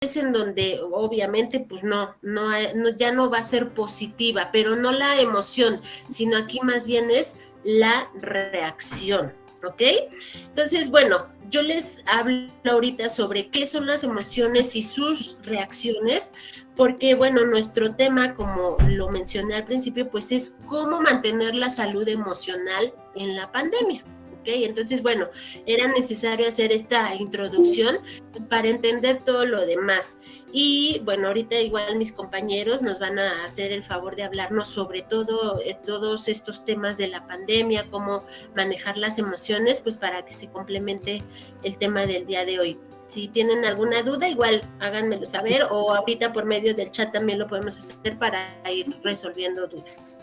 es en donde obviamente pues ya no va a ser positiva, pero no la emoción, sino aquí más bien es la reacción, ¿ok? Entonces, bueno, yo les hablo ahorita sobre qué son las emociones y sus reacciones, porque bueno, nuestro tema, como lo mencioné al principio, pues es cómo mantener la salud emocional en la pandemia. ¿Okay? Entonces, bueno, era necesario hacer esta introducción pues, para entender todo lo demás. Y bueno, ahorita igual mis compañeros nos van a hacer el favor de hablarnos sobre todo, todos estos temas de la pandemia, cómo manejar las emociones, pues para que se complemente el tema del día de hoy. Si tienen alguna duda, igual háganmelo saber o ahorita por medio del chat también lo podemos hacer para ir resolviendo dudas.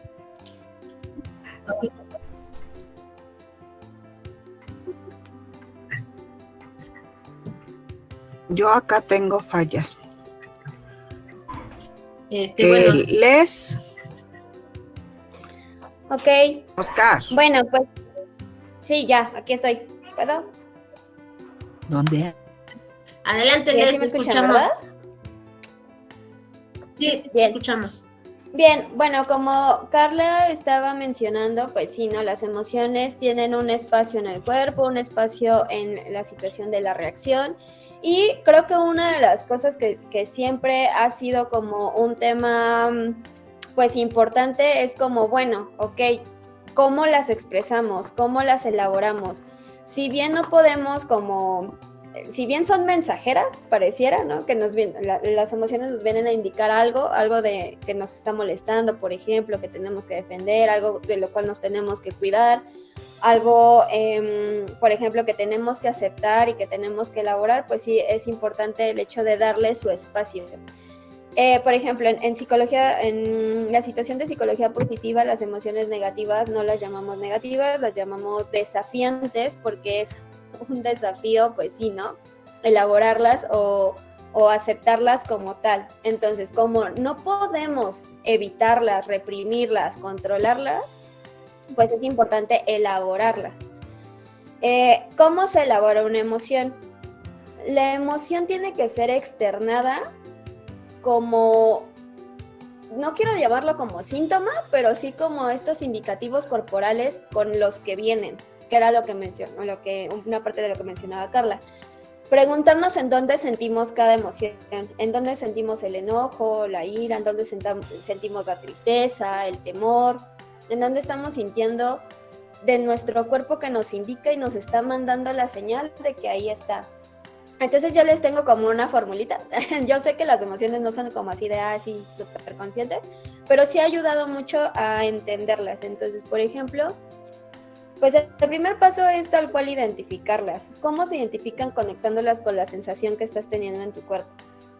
Yo acá tengo fallas. Bueno. Les. Ok. Oscar. Bueno, pues sí, ya, aquí estoy. ¿Puedo? ¿Dónde? Adelante, Bien, Les, ¿sí me escuchamos. ¿verdad? Sí, bien. Escuchamos. Bien, bueno, como Carla estaba mencionando, pues sí, ¿no? Las emociones tienen un espacio en el cuerpo, un espacio en la situación de la reacción. Y creo que una de las cosas que siempre ha sido como un tema, pues importante, es como, bueno, ok, ¿cómo las expresamos? ¿Cómo las elaboramos? Si bien no podemos como... Si bien son mensajeras, pareciera, ¿no? Que las emociones nos vienen a indicar algo de que nos está molestando, por ejemplo, que tenemos que defender, algo de lo cual nos tenemos que cuidar, algo, por ejemplo, que tenemos que aceptar y que tenemos que elaborar, pues sí es importante el hecho de darle su espacio. Por ejemplo, en psicología, en la situación de psicología positiva, las emociones negativas no las llamamos negativas, las llamamos desafiantes, porque es un desafío, pues sí, ¿no? Elaborarlas o aceptarlas como tal. Entonces, como no podemos evitarlas, reprimirlas, controlarlas, pues es importante elaborarlas. ¿Cómo se elabora una emoción? La emoción tiene que ser externada como, no quiero llamarlo como síntoma, pero sí como estos indicativos corporales con los que vienen, que era lo que mencionó, una parte de lo que mencionaba Carla. Preguntarnos en dónde sentimos cada emoción, en dónde sentimos el enojo, la ira, en dónde sentimos la tristeza, el temor, en dónde estamos sintiendo de nuestro cuerpo que nos indica y nos está mandando la señal de que ahí está. Entonces yo les tengo como una formulita. Yo sé que las emociones no son como así de así súper conscientes, pero sí ha ayudado mucho a entenderlas. Entonces, por ejemplo, pues el primer paso es tal cual identificarlas. ¿Cómo se identifican? Conectándolas con la sensación que estás teniendo en tu cuerpo.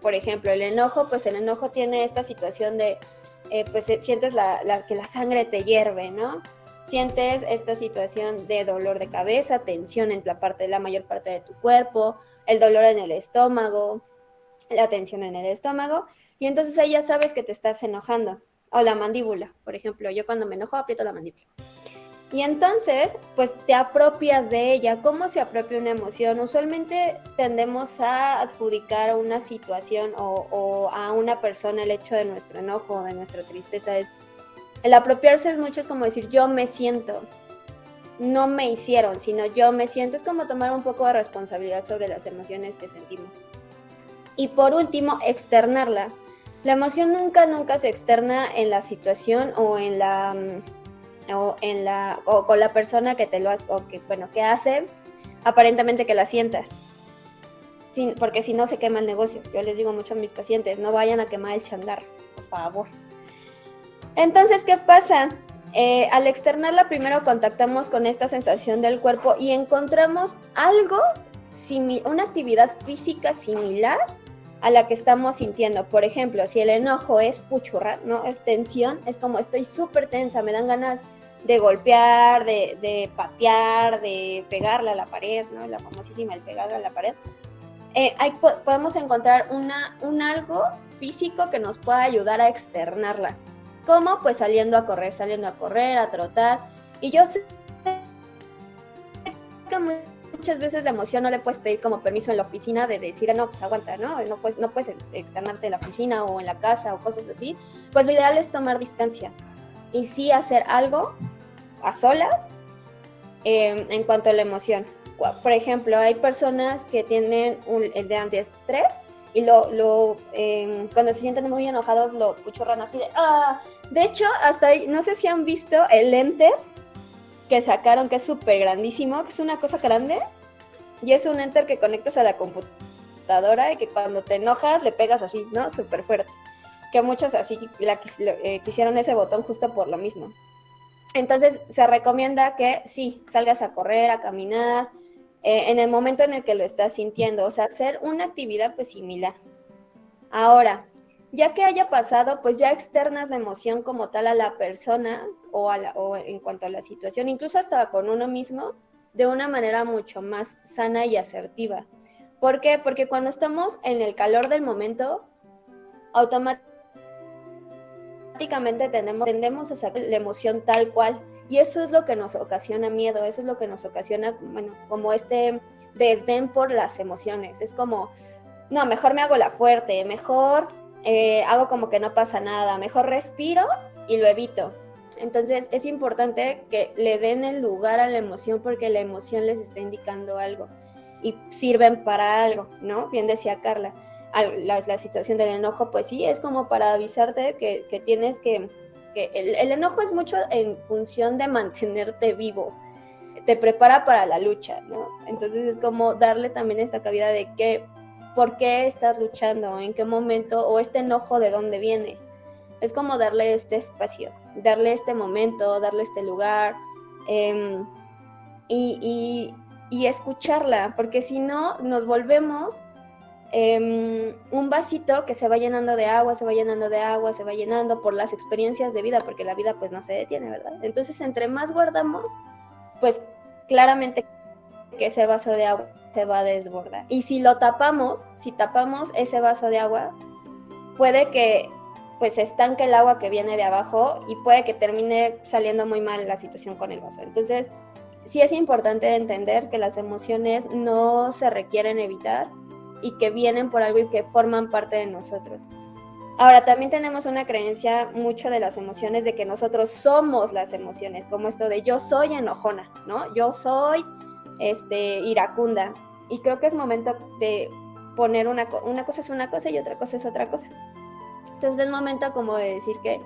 Por ejemplo, el enojo, pues el enojo tiene esta situación de, pues sientes que la sangre te hierve, ¿no? Sientes esta situación de dolor de cabeza, tensión en la mayor parte de tu cuerpo, el dolor en el estómago, la tensión en el estómago, y entonces ahí ya sabes que te estás enojando. O la mandíbula, por ejemplo, yo cuando me enojo aprieto la mandíbula. Y entonces, pues te apropias de ella. ¿Cómo se apropia una emoción? Usualmente tendemos a adjudicar a una situación o a una persona el hecho de nuestro enojo o de nuestra tristeza. El apropiarse es mucho, es como decir, yo me siento. No me hicieron, sino yo me siento. Es como tomar un poco de responsabilidad sobre las emociones que sentimos. Y por último, externarla. La emoción nunca se externa en la situación o en la... o con la persona que te lo hace, o que, bueno, que hace aparentemente que la sientas. Porque si no se quema el negocio. Yo les digo mucho a mis pacientes, no vayan a quemar el changarro, por favor. Entonces, ¿qué pasa? Al externarla, primero contactamos con esta sensación del cuerpo y encontramos algo, una actividad física similar a la que estamos sintiendo. Por ejemplo, si el enojo es puchurra, ¿no? Es tensión, es como estoy súper tensa, me dan ganas de golpear, de patear, de pegarle a la pared, ¿no? La famosísima, el pegarle a la pared. Ahí podemos encontrar un algo físico que nos pueda ayudar a externarla. ¿Cómo? Pues saliendo a correr, a trotar. Y yo sé que muchas veces la emoción no le puedes pedir como permiso en la oficina de decir, no, pues aguanta, ¿no? No puedes externarte en la oficina o en la casa o cosas así. Pues lo ideal es tomar distancia y sí hacer algo a solas en cuanto a la emoción. Por ejemplo, hay personas que tienen el de antiestrés y cuando se sienten muy enojados lo puchurran así de ¡ah! De hecho, hasta ahí, no sé si han visto el enter que sacaron, que es súper grandísimo, que es una cosa grande, y es un enter que conectas a la computadora y que cuando te enojas le pegas así, ¿no? Súper fuerte. Que muchos así quisieron ese botón justo por lo mismo. Entonces, se recomienda que sí, salgas a correr, a caminar, en el momento en el que lo estás sintiendo, o sea, hacer una actividad pues similar. Ahora, ya que haya pasado, pues ya externas la emoción como tal a la persona o en cuanto a la situación, incluso hasta con uno mismo, de una manera mucho más sana y asertiva. ¿Por qué? Porque cuando estamos en el calor del momento, automáticamente tendemos a sacar la emoción tal cual. Y eso es lo que nos ocasiona miedo, eso es lo que nos ocasiona, bueno, como este desdén por las emociones. Es como, no, mejor me hago la fuerte, mejor hago como que no pasa nada, mejor respiro y lo evito. Entonces es importante que le den el lugar a la emoción porque la emoción les está indicando algo y sirven para algo, ¿no? Bien decía Carla, la situación del enojo, pues sí, es como para avisarte que tienes que el enojo es mucho en función de mantenerte vivo, te prepara para la lucha, ¿no? Entonces es como darle también esta cabida de por qué estás luchando, en qué momento, o este enojo de dónde viene. Es como darle este espacio, darle este momento, darle este lugar, y escucharla, porque si no nos volvemos un vasito que se va llenando de agua, se va llenando de agua, se va llenando por las experiencias de vida, porque la vida pues no se detiene, ¿verdad? Entonces entre más guardamos, pues claramente que ese vaso de agua se va a desbordar. Y si tapamos ese vaso de agua, puede que pues estanque el agua que viene de abajo y puede que termine saliendo muy mal la situación con el vaso. Entonces, sí es importante entender que las emociones no se requieren evitar y que vienen por algo y que forman parte de nosotros. Ahora, también tenemos una creencia mucho de las emociones de que nosotros somos las emociones, como esto de yo soy enojona, ¿no? Yo soy iracunda. Y creo que es momento de poner una cosa es una cosa y otra cosa es otra cosa. Entonces es momento como de decir que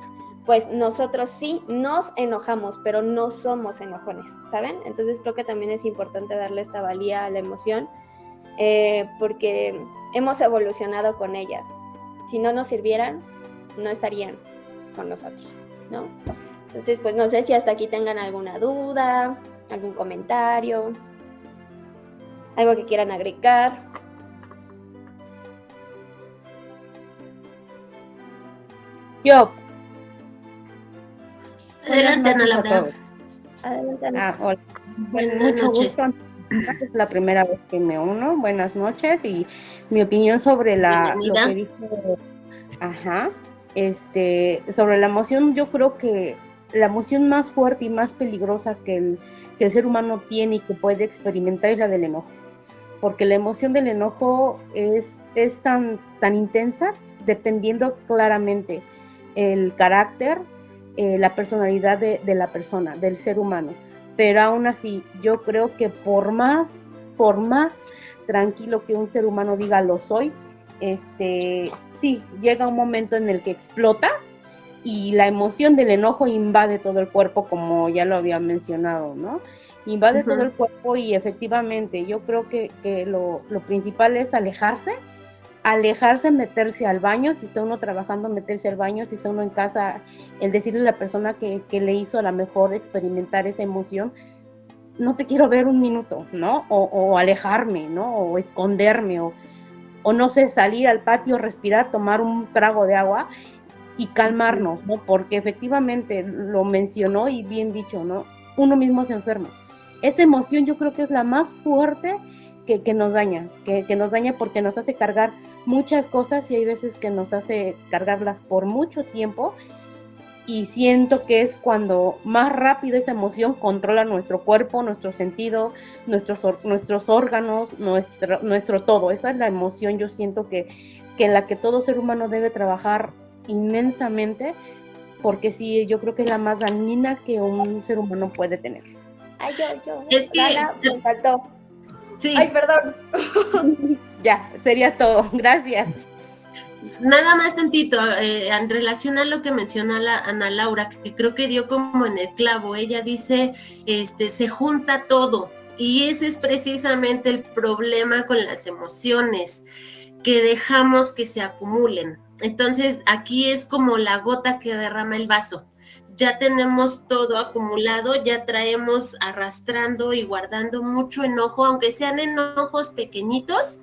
pues nosotros sí nos enojamos, pero no somos enojones, ¿saben? Entonces creo que también es importante darle esta valía a la emoción, porque hemos evolucionado con ellas. Si no nos sirvieran, no estarían con nosotros, ¿no? Entonces, pues no sé si hasta aquí tengan alguna duda, algún comentario, algo que quieran agregar. Yo. Adelante, Ana Laura. Adelante, Ana. Hola. Buenas Mucho noches. gusto. Es la primera vez que me uno. Buenas noches y mi opinión sobre lo que dijo, sobre la emoción. Yo creo que la emoción más fuerte y más peligrosa que el ser humano tiene y que puede experimentar es la del enojo, porque la emoción del enojo es tan intensa, dependiendo claramente el carácter, la personalidad de la persona, del ser humano. Pero aún así, yo creo que por más tranquilo que un ser humano diga lo soy, sí, llega un momento en el que explota y la emoción del enojo invade todo el cuerpo, como ya lo había mencionado, ¿no? Invade todo el cuerpo y efectivamente yo creo que lo principal es alejarse, meterse al baño, si está uno trabajando, meterse al baño, si está uno en casa, el decirle a la persona que le hizo a lo mejor experimentar esa emoción, no te quiero ver un minuto, ¿no? O alejarme, ¿no? O esconderme, o no sé, salir al patio, respirar, tomar un trago de agua y calmarnos, ¿no? Porque efectivamente lo mencionó y bien dicho, ¿no? Uno mismo se enferma. Esa emoción yo creo que es la más fuerte que nos daña, que nos daña porque nos hace cargar muchas cosas y hay veces que nos hace cargarlas por mucho tiempo y siento que es cuando más rápido esa emoción controla nuestro cuerpo, nuestro sentido, nuestros órganos, nuestro todo. Esa es la emoción, yo siento que en la que todo ser humano debe trabajar inmensamente, porque sí, yo creo que es la más dañina que un ser humano puede tener. Ay, yo. Es que- Dana, me faltó. Sí, Ay, perdón. Ya, sería todo. Gracias. nada más tantito, en relación a lo que menciona Ana Laura, que creo que dio como en el clavo. Ella dice, se junta todo, y ese es precisamente el problema con las emociones, que dejamos que se acumulen. Entonces, aquí es como la gota que derrama el vaso. Ya tenemos todo acumulado, ya traemos arrastrando y guardando mucho enojo, aunque sean enojos pequeñitos,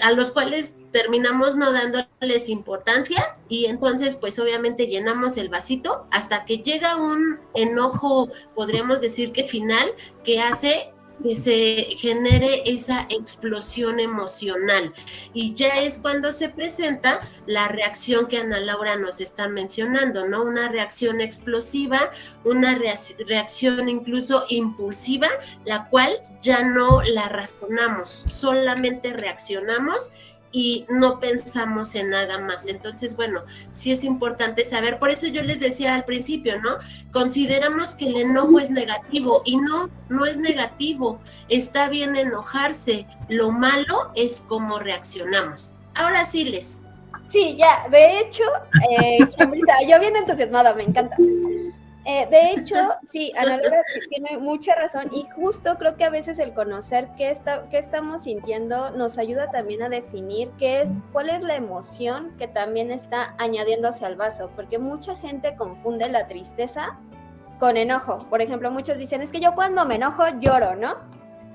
a los cuales terminamos no dándoles importancia, y entonces pues obviamente llenamos el vasito hasta que llega un enojo, podríamos decir que final, que hace que se genere esa explosión emocional, y ya es cuando se presenta la reacción que Ana Laura nos está mencionando, ¿no? Una reacción explosiva, una reacción incluso impulsiva, la cual ya no la razonamos, solamente reaccionamos y no pensamos en nada más. Entonces, bueno, sí es importante saber, por eso yo les decía al principio, ¿no? Consideramos que el enojo es negativo, y no es negativo. Está bien enojarse, lo malo es cómo reaccionamos. Ahora sí, Les. Sí, ya, de hecho, Chambrita, yo bien entusiasmada, me encanta. De hecho, sí, Ana Laura tiene mucha razón, y justo creo que a veces el conocer qué estamos sintiendo nos ayuda también a definir cuál es la emoción que también está añadiéndose al vaso, porque mucha gente confunde la tristeza con enojo. Por ejemplo, muchos dicen, es que yo cuando me enojo lloro, ¿no?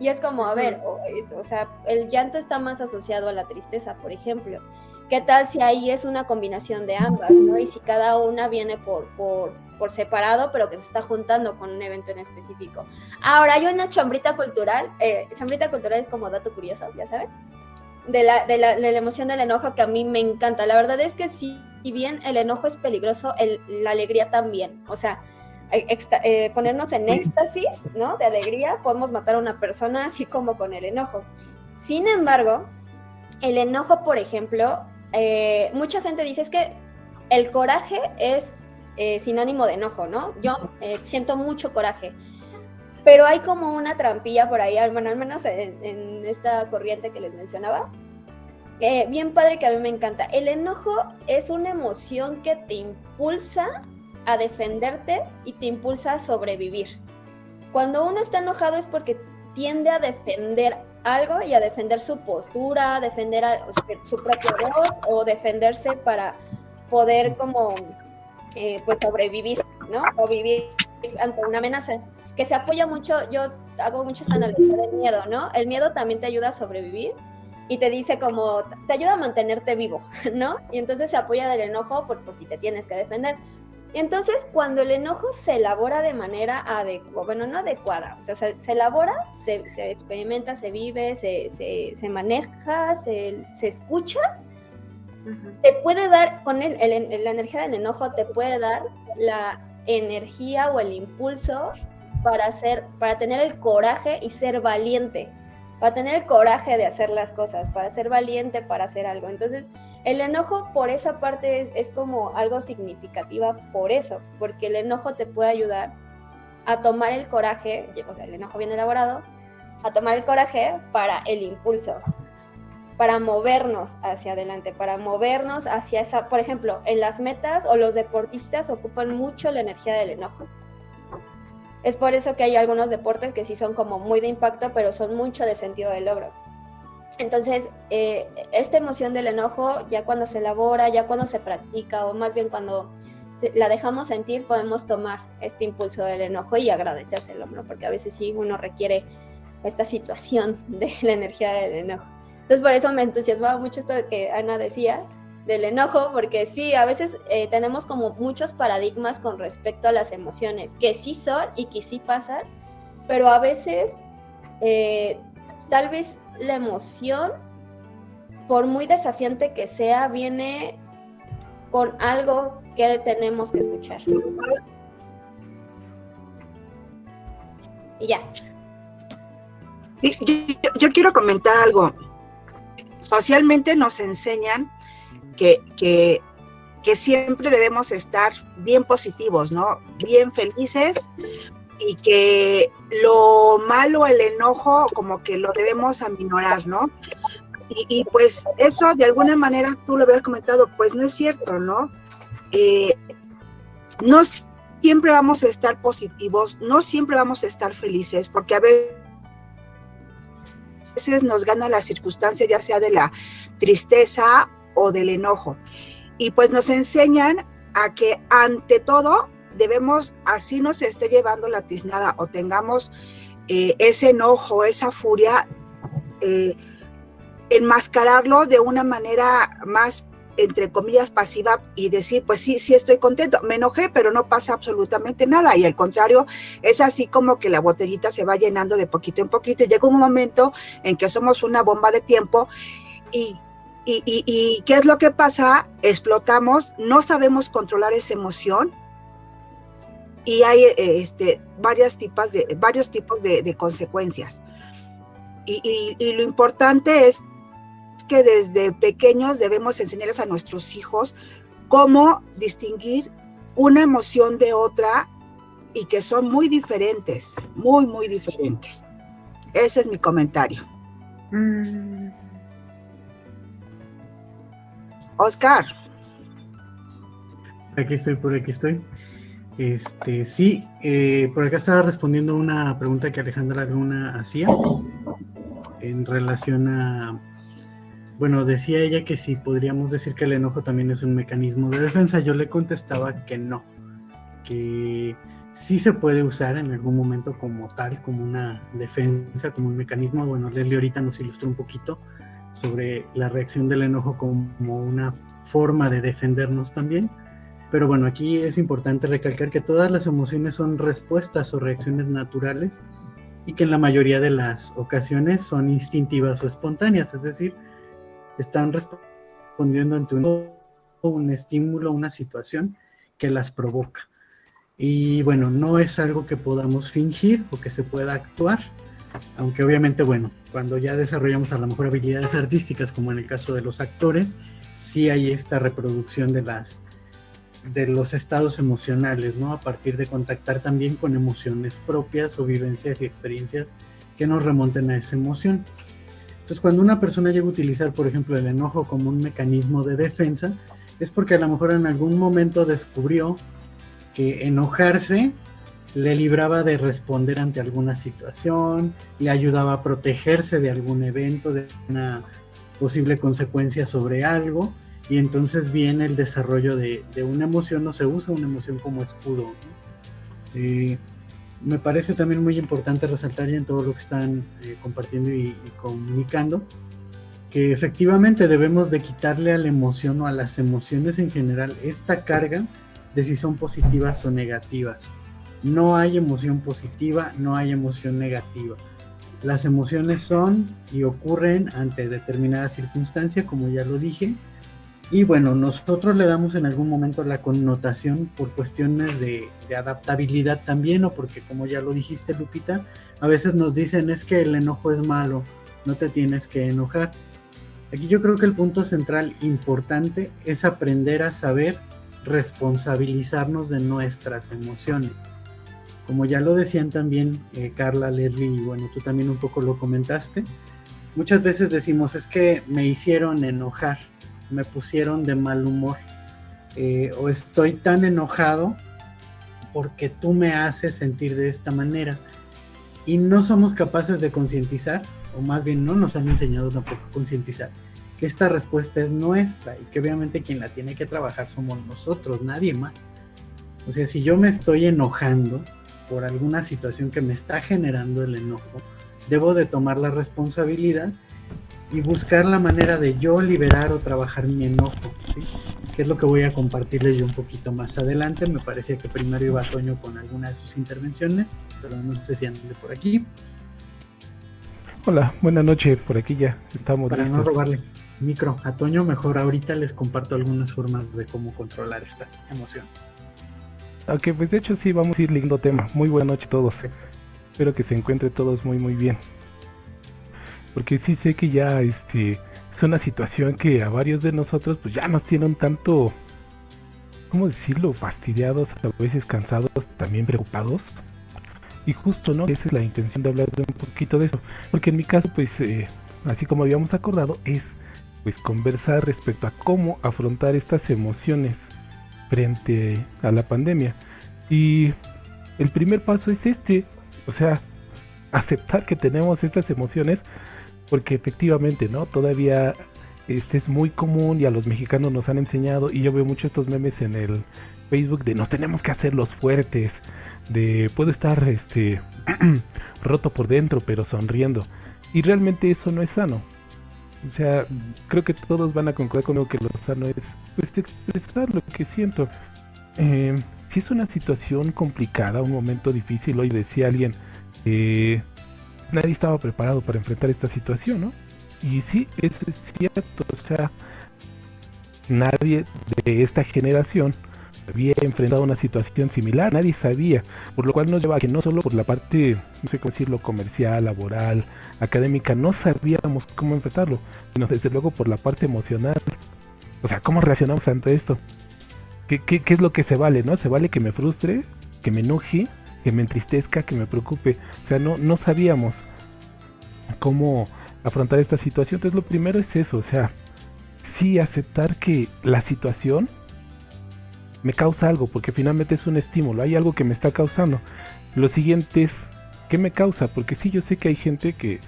Y es como, a ver, o sea, el llanto está más asociado a la tristeza, por ejemplo. ¿Qué tal si ahí es una combinación de ambas, ¿no? Y si cada una viene por separado, pero que se está juntando con un evento en específico. Ahora, hay una chambrita cultural. Chambrita cultural es como dato curioso, ya saben, de la emoción del enojo, que a mí me encanta. La verdad es que si bien el enojo es peligroso, la alegría también. O sea, ponernos en éxtasis, ¿no? De alegría, podemos matar a una persona así como con el enojo. Sin embargo, el enojo, por ejemplo, mucha gente dice, es que el coraje es sinónimo de enojo, ¿no? Yo siento mucho coraje, pero hay como una trampilla por ahí, bueno, al menos en esta corriente que les mencionaba, bien padre, que a mí me encanta. El enojo es una emoción que te impulsa a defenderte y te impulsa a sobrevivir. Cuando uno está enojado es porque tiende a defender algo, y a defender su postura, a defender su propia voz, o defenderse para poder como pues sobrevivir, ¿no? O vivir ante una amenaza, que se apoya mucho. Yo hago mucho esta analogía del miedo, ¿no? El miedo también te ayuda a sobrevivir y te dice como, te ayuda a mantenerte vivo, ¿no? Y entonces se apoya del enojo por si te tienes que defender. Y entonces, cuando el enojo se elabora de manera adecuada, bueno, no adecuada, o sea, se elabora, se experimenta, se vive, se maneja, se escucha, te puede dar, con la energía del enojo, te puede dar la energía o el impulso para tener el coraje y ser valiente, para tener el coraje de hacer las cosas, para ser valiente, para hacer algo. Entonces, el enojo por esa parte es como algo significativa por eso, porque el enojo te puede ayudar a tomar el coraje, o sea, el enojo bien elaborado, a tomar el coraje para el impulso, para movernos hacia adelante, para movernos hacia esa, por ejemplo, en las metas, o los deportistas ocupan mucho la energía del enojo. Es por eso que hay algunos deportes que sí son como muy de impacto, pero son mucho de sentido de logro. Entonces, esta emoción del enojo, ya cuando se elabora, ya cuando se practica, o más bien cuando la dejamos sentir, podemos tomar este impulso del enojo y agradecérselo, ¿no? Porque a veces sí uno requiere esta situación de la energía del enojo. Entonces, por eso me entusiasmaba mucho esto que Ana decía del enojo, porque sí, a veces tenemos como muchos paradigmas con respecto a las emociones, que sí son y que sí pasan, pero a veces tal vez la emoción, por muy desafiante que sea, viene con algo que tenemos que escuchar. Y ya. Sí, yo quiero comentar algo. Socialmente nos enseñan que siempre debemos estar bien positivos, ¿no? Bien felices, y que lo malo, el enojo, como que lo debemos aminorar, ¿no? Y pues eso de alguna manera, tú lo habías comentado, pues no es cierto, ¿no? No siempre vamos a estar positivos, no siempre vamos a estar felices, porque a veces nos gana la circunstancia, ya sea de la tristeza o del enojo. Y pues nos enseñan a que ante todo debemos, así nos esté llevando la tiznada o tengamos ese enojo, esa furia, enmascararlo de una manera más, entre comillas, pasiva, y decir, pues sí estoy contento, me enojé, pero no pasa absolutamente nada, y al contrario, es así como que la botellita se va llenando de poquito en poquito, y llega un momento en que somos una bomba de tiempo, y ¿qué es lo que pasa? Explotamos, no sabemos controlar esa emoción, y hay varios tipos de consecuencias, y lo importante es que desde pequeños debemos enseñarles a nuestros hijos cómo distinguir una emoción de otra, y que son muy diferentes, muy, muy diferentes. Ese es mi comentario. Oscar. Por aquí estoy. Sí, por acá estaba respondiendo una pregunta que Alejandra Luna hacía en relación a, bueno, decía ella que si podríamos decir que el enojo también es un mecanismo de defensa. Yo le contestaba que no, que sí se puede usar en algún momento como tal, como una defensa, como un mecanismo. Bueno, Leslie ahorita nos ilustró un poquito sobre la reacción del enojo como una forma de defendernos también. Pero bueno, aquí es importante recalcar que todas las emociones son respuestas o reacciones naturales, y que en la mayoría de las ocasiones son instintivas o espontáneas, es decir, están respondiendo ante un estímulo, una situación que las provoca. Y bueno, no es algo que podamos fingir o que se pueda actuar, aunque obviamente, bueno, cuando ya desarrollamos a lo mejor habilidades artísticas, como en el caso de los actores, sí hay esta reproducción de los estados emocionales, ¿no? A partir de contactar también con emociones propias o vivencias y experiencias que nos remonten a esa emoción. Entonces, cuando una persona llega a utilizar, por ejemplo, el enojo como un mecanismo de defensa, es porque a lo mejor en algún momento descubrió que enojarse le libraba de responder ante alguna situación, le ayudaba a protegerse de algún evento, de una posible consecuencia sobre algo, y entonces viene el desarrollo de una emoción, o se usa una emoción como escudo, ¿no? Me parece también muy importante resaltar ya en todo lo que están compartiendo y comunicando, que efectivamente debemos de quitarle a la emoción o a las emociones en general esta carga de si son positivas o negativas. No hay emoción positiva, no hay emoción negativa. Las emociones son y ocurren ante determinada circunstancia, como ya lo dije, y bueno, nosotros le damos en algún momento la connotación por cuestiones de adaptabilidad también, o porque, como ya lo dijiste, Lupita, a veces nos dicen es que el enojo es malo, no te tienes que enojar. Aquí yo creo que el punto central importante es aprender a saber responsabilizarnos de nuestras emociones. Como ya lo decían también Carla, Leslie, y bueno, tú también un poco lo comentaste, muchas veces decimos es que me hicieron enojar, me pusieron de mal humor, o estoy tan enojado porque tú me haces sentir de esta manera, y no somos capaces de concientizar, o más bien no nos han enseñado tampoco a concientizar que esta respuesta es nuestra, y que obviamente quien la tiene que trabajar somos nosotros, nadie más. O sea, si yo me estoy enojando por alguna situación que me está generando el enojo, debo de tomar la responsabilidad y buscar la manera de yo liberar o trabajar mi enojo, ¿sí? Que es lo que voy a compartirles yo un poquito más adelante. Me parecía que primero iba Toño con alguna de sus intervenciones, pero no sé si ande por aquí. Hola, buenas noches, por aquí ya estamos para listos. no robarle. micro. A Toño, mejor ahorita les comparto algunas formas de cómo controlar estas emociones. Ok, pues de hecho sí, vamos a ir lindo tema. Muy buena noche a todos. Espero que se encuentren todos muy muy bien. Porque sí sé que ya es una situación que a varios de nosotros pues ya nos tiene un tanto, ¿cómo decirlo? Fastidiados, a veces cansados, también preocupados. Y justo, ¿no? Esa es la intención de hablar de un poquito de eso. Porque en mi caso, pues, así como habíamos acordado, es pues conversar respecto a cómo afrontar estas emociones frente a la pandemia. Y el primer paso es o sea, aceptar que tenemos estas emociones, porque efectivamente, ¿no? Todavía es muy común y a los mexicanos nos han enseñado, y yo veo mucho estos memes en el Facebook de nos tenemos que hacer los fuertes, de puedo estar roto por dentro pero sonriendo, y realmente eso no es sano. O sea, creo que todos van a concordar conmigo que lo sano es pues expresar lo que siento. Si es una situación complicada, un momento difícil, hoy decía alguien, nadie estaba preparado para enfrentar esta situación, ¿no? Y sí, eso es cierto, o sea, nadie de esta generación había enfrentado una situación similar, nadie sabía, por lo cual nos lleva a que no solo por la parte, no sé cómo decirlo, comercial, laboral, académica, no sabíamos cómo enfrentarlo, sino desde luego por la parte emocional. O sea, ¿cómo reaccionamos ante esto? ¿Qué es lo que se vale, no? ¿Se vale que me frustre, que me enoje, que me entristezca, que me preocupe? O sea, no sabíamos cómo afrontar esta situación. Entonces lo primero es eso, o sea, sí aceptar que la situación me causa algo, porque finalmente es un estímulo, hay algo que me está causando. Lo siguiente es, ¿qué me causa? Porque sí, yo sé que hay gente que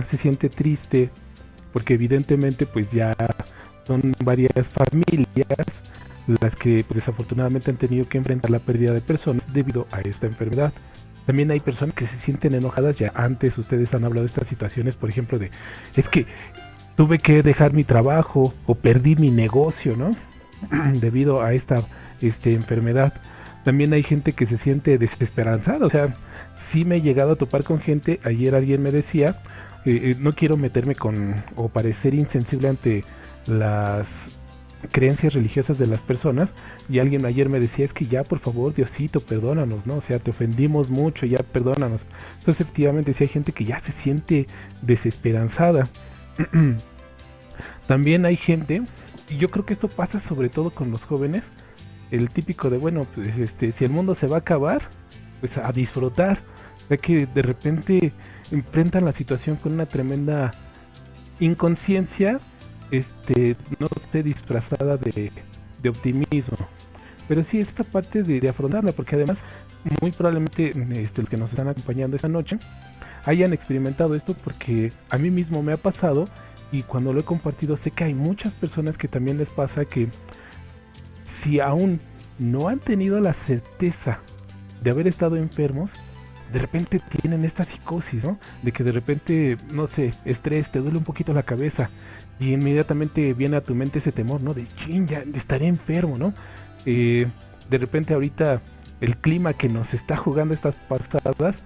se siente triste, porque evidentemente pues ya son varias familias las que pues, desafortunadamente han tenido que enfrentar la pérdida de personas debido a esta enfermedad. También hay personas que se sienten enojadas, ya antes ustedes han hablado de estas situaciones, por ejemplo, de es que tuve que dejar mi trabajo o perdí mi negocio, ¿no? Debido a esta enfermedad. También hay gente que se siente desesperanzada, o sea, sí me he llegado a topar con gente. Ayer alguien me decía, no quiero meterme con o parecer insensible ante las creencias religiosas de las personas, y alguien ayer me decía, es que ya por favor Diosito perdónanos, ¿no? O sea, te ofendimos mucho, ya perdónanos. Entonces efectivamente sí hay gente que ya se siente desesperanzada. También hay gente, y yo creo que esto pasa sobre todo con los jóvenes, el típico de, bueno, pues si el mundo se va a acabar, pues a disfrutar, ya que de repente enfrentan la situación con una tremenda inconsciencia, no sé, disfrazada de optimismo. Pero sí, esta parte de afrontarla, porque además muy probablemente los que nos están acompañando esta noche hayan experimentado esto, porque a mí mismo me ha pasado, y cuando lo he compartido sé que hay muchas personas que también les pasa, que si aún no han tenido la certeza de haber estado enfermos, de repente tienen esta psicosis, ¿no? De que de repente, no sé, estrés, te duele un poquito la cabeza, y inmediatamente viene a tu mente ese temor, ¿no? De chin, ya estaré enfermo, ¿no? De repente ahorita el clima que nos está jugando estas pasadas,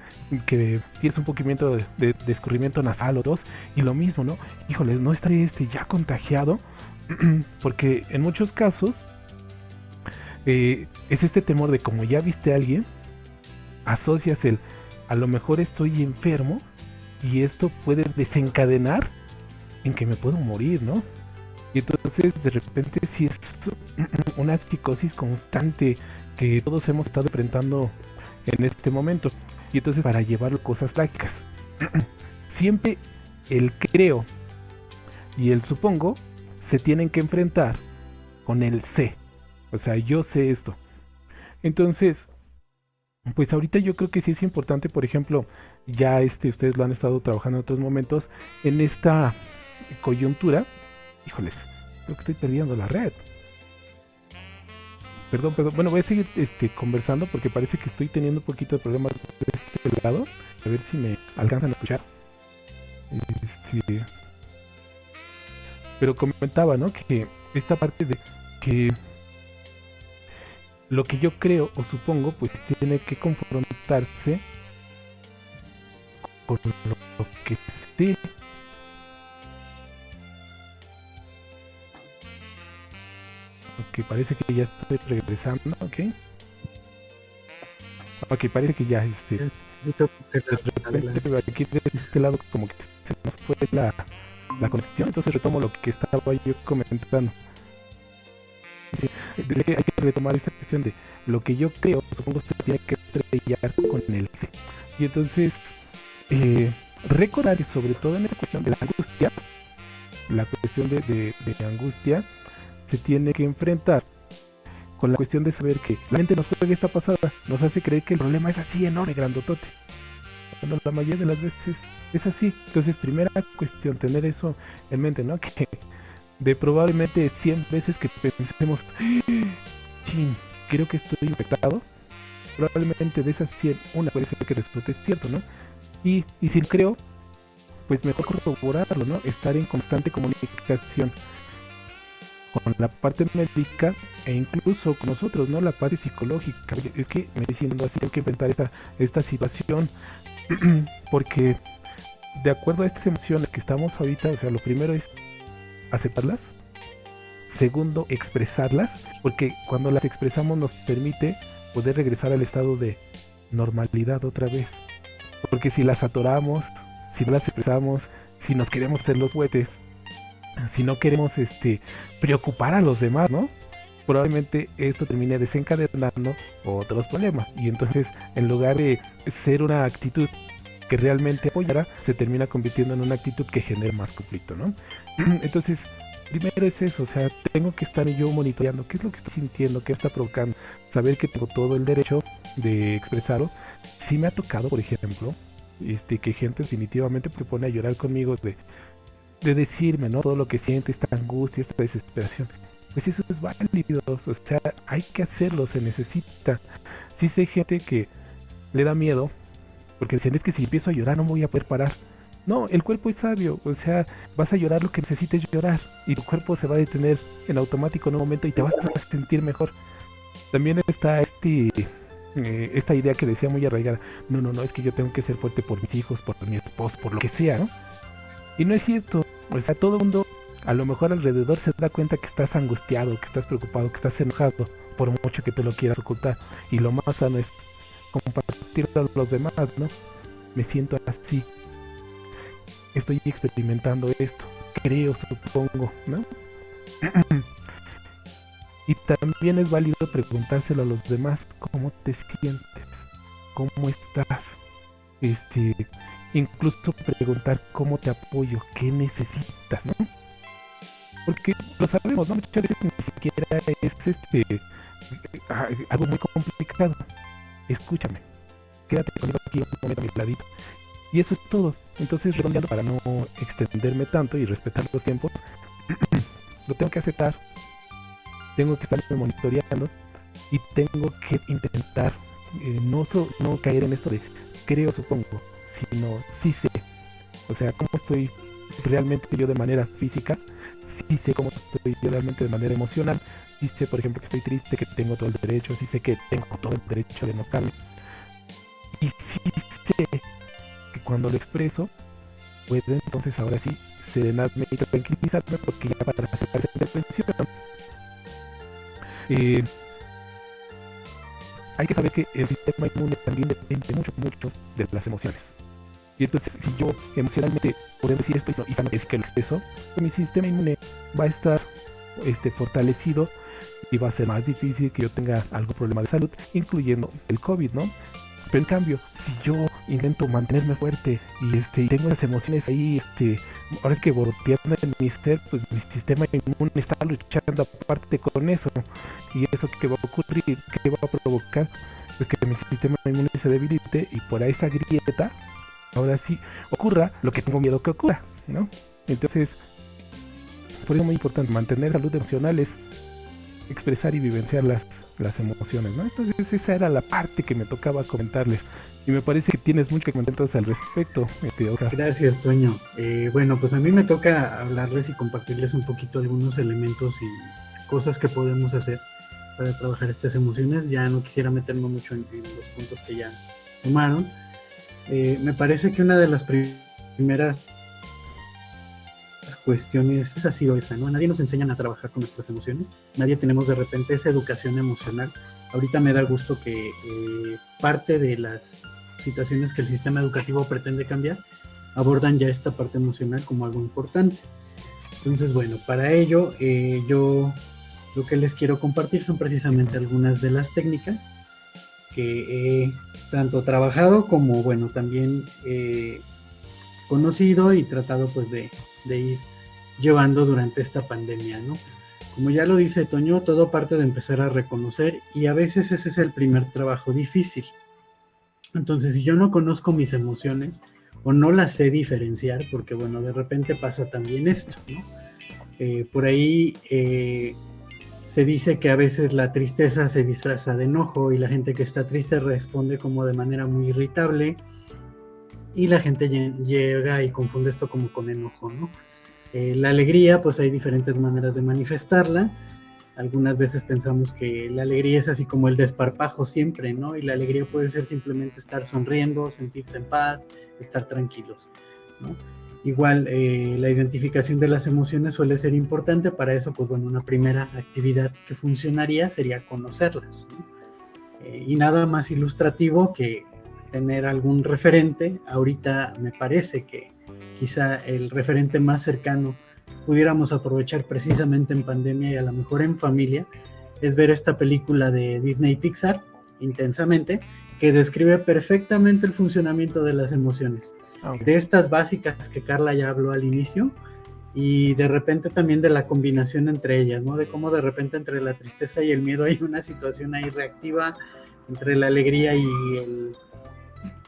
que tienes un poquito de escurrimiento nasal o tos, y lo mismo, ¿no? Híjole, no estaré ya contagiado, porque en muchos casos es este temor de, como ya viste a alguien, asocias a lo mejor estoy enfermo y esto puede desencadenar en que me puedo morir, ¿no? Y entonces de repente sí es una psicosis constante que todos hemos estado enfrentando en este momento. Y entonces, para llevarlo a cosas prácticas, siempre el creo y el supongo se tienen que enfrentar con el sé. O sea, yo sé esto. Entonces, pues ahorita yo creo que sí es importante, por ejemplo, ya ustedes lo han estado trabajando en otros momentos, en esta coyuntura. Híjoles, creo que estoy perdiendo la red. Perdón. Bueno, voy a seguir conversando, porque parece que estoy teniendo un poquito de problemas de este lado. A ver si me alcanzan a escuchar. Pero comentaba, ¿no? Que esta parte de que lo que yo creo o supongo, pues tiene que confrontarse con lo que sé. Ok, parece que ya estoy regresando, ok. Ok, parece que ya, de repente aquí de este lado como que se nos fue la conexión, entonces retomo lo que estaba yo comentando. Sí, hay que retomar esta cuestión de lo que yo creo, supongo que se tiene que estrellar con el C. Y entonces, recordar, sobre todo en esta cuestión de la angustia, la cuestión de angustia se tiene que enfrentar con la cuestión de saber que la mente nos juega esta pasada, nos hace creer que el problema es así enorme, grandotote, cuando la mayoría de las veces es así. Entonces, primera cuestión, tener eso en mente, ¿no? Que de probablemente 100 veces que pensemos, chin, creo que estoy infectado, probablemente de esas 100, una puede ser que resulte cierto, ¿no? Y si creo, pues mejor corroborarlo, ¿no? Estar en constante comunicación con la parte médica e incluso con nosotros, ¿no? La parte psicológica. Es que me estoy diciendo así, tengo que enfrentar esta situación porque de acuerdo a estas emociones que estamos ahorita, o sea, lo primero es aceptarlas, segundo, expresarlas, porque cuando las expresamos nos permite poder regresar al estado de normalidad otra vez, porque si las atoramos, si no las expresamos, si nos queremos hacer los huetes, si no queremos preocupar a los demás, ¿no? Probablemente esto termine desencadenando otros problemas. Y entonces, en lugar de ser una actitud que realmente apoyara, se termina convirtiendo en una actitud que genera más conflicto, ¿no? Entonces, primero es eso, o sea, tengo que estar yo monitoreando qué es lo que estoy sintiendo, qué está provocando, saber que tengo todo el derecho de expresarlo. Sí me ha tocado, por ejemplo, que gente definitivamente se pone a llorar conmigo de decirme, ¿no? Todo lo que siente, esta angustia, esta desesperación. Pues eso es válido, o sea, hay que hacerlo, se necesita. Sí sé gente que le da miedo, porque dicen, es que si empiezo a llorar no voy a poder parar. No, el cuerpo es sabio, o sea, vas a llorar lo que necesites llorar y tu cuerpo se va a detener en automático en un momento y te vas a sentir mejor. También está esta idea que decía muy arraigada, no, es que yo tengo que ser fuerte por mis hijos, por mi esposo, por lo que sea, ¿no? Y no es cierto, o sea, todo el mundo a lo mejor alrededor se da cuenta que estás angustiado, que estás preocupado, que estás enojado, por mucho que te lo quieras ocultar. Y lo más sano es compartirlo a los demás, ¿no? Me siento así, estoy experimentando esto, creo, supongo, ¿no? Y también es válido preguntárselo a los demás, ¿cómo te sientes? ¿Cómo estás? Incluso preguntar cómo te apoyo, qué necesitas, ¿no? Porque lo sabemos, ¿no? Muchas veces ni siquiera es algo muy complicado. Escúchame, quédate conmigo aquí un momento a mi ladito. Y eso es todo. Entonces, redondeando para no extenderme tanto y respetar los tiempos, lo tengo que aceptar, tengo que estarme monitoreando y tengo que intentar no caer en esto de creo, supongo, sino sí sé. O sea, cómo estoy realmente yo de manera física, sí sé cómo estoy yo realmente de manera emocional, sí sé, por ejemplo, que estoy triste, que tengo todo el derecho, sí sé que tengo todo el derecho de enojarme. Y sí sé que cuando lo expreso, puedo entonces ahora sí serenarme y tranquilizarme porque ya para aceptar esa intervención hay que saber que el sistema inmune también depende mucho de las emociones. Y entonces, si yo emocionalmente puedo decir esto y no es que lo expreso, pues mi sistema inmune va a estar fortalecido y va a ser más difícil que yo tenga algún problema de salud, incluyendo el COVID, ¿no? Pero en cambio, si yo intento mantenerme fuerte y tengo las emociones ahí, ahora es que bordeando en mi ser, pues mi sistema inmune está luchando aparte con eso. Y eso que va a ocurrir, que va a provocar, pues que mi sistema inmune se debilite y por esa grieta, ahora sí ocurra lo que tengo miedo que ocurra, ¿no? Entonces, por eso es muy importante mantener salud emocional, es expresar y vivenciar las emociones, ¿no? Entonces esa era la parte que me tocaba comentarles y me parece que tienes mucho que comentar entonces al respecto, Oscar. Gracias, Toño. Bueno, pues a mí me toca hablarles y compartirles un poquito algunos elementos y cosas que podemos hacer para trabajar estas emociones. Ya no quisiera meterme mucho en los puntos que ya tomaron. Me parece que una de las primeras cuestiones, esa sí o esa, ¿no? Nadie nos enseñan a trabajar con nuestras emociones, nadie tenemos de repente esa educación emocional. Ahorita me da gusto que parte de las situaciones que el sistema educativo pretende cambiar abordan ya esta parte emocional como algo importante. Entonces, bueno, para ello yo lo que les quiero compartir son precisamente algunas de las técnicas que he tanto trabajado como, bueno, también conocido y tratado pues de ir llevando durante esta pandemia, ¿no? Como ya lo dice Toño, todo parte de empezar a reconocer y a veces ese es el primer trabajo difícil. Entonces, si yo no conozco mis emociones o no las sé diferenciar, porque bueno, de repente pasa también esto, ¿no? Por ahí se dice que a veces la tristeza se disfraza de enojo y la gente que está triste responde como de manera muy irritable y la gente llega y confunde esto como con enojo, ¿no? La alegría, pues hay diferentes maneras de manifestarla. Algunas veces pensamos que la alegría es así como el desparpajo siempre, ¿no? Y la alegría puede ser simplemente estar sonriendo, sentirse en paz, estar tranquilos, ¿no? Igual, la identificación de las emociones suele ser importante. Para eso, pues bueno, una primera actividad que funcionaría sería conocerlas, ¿no? Y nada más ilustrativo que tener algún referente. Ahorita me parece que quizá el referente más cercano pudiéramos aprovechar precisamente en pandemia y a lo mejor en familia, es ver esta película de Disney Pixar, Intensamente, que describe perfectamente el funcionamiento de las emociones. Okay. De estas básicas que Carla ya habló al inicio, y de repente también de la combinación entre ellas, ¿no? De cómo de repente entre la tristeza y el miedo hay una situación ahí reactiva, entre la alegría y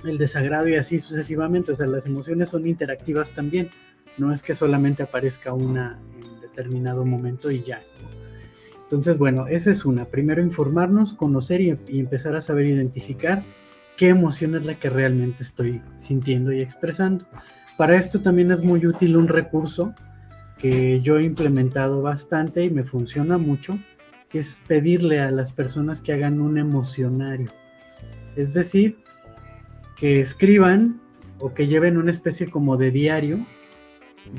el desagrado y así sucesivamente. O sea, las emociones son interactivas también. No es que solamente aparezca una en determinado momento y ya, ¿no? Entonces, bueno, esa es una. Primero informarnos, conocer y empezar a saber identificar qué emoción es la que realmente estoy sintiendo y expresando. Para esto también es muy útil un recurso que yo he implementado bastante y me funciona mucho, que es pedirle a las personas que hagan un emocionario. Es decir, que escriban o que lleven una especie como de diario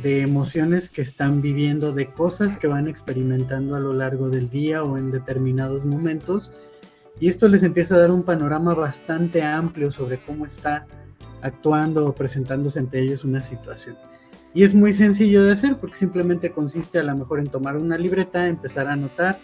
de emociones que están viviendo, de cosas que van experimentando a lo largo del día o en determinados momentos, y esto les empieza a dar un panorama bastante amplio sobre cómo está actuando o presentándose ante ellos una situación. Y es muy sencillo de hacer porque simplemente consiste a lo mejor en tomar una libreta, empezar a anotar,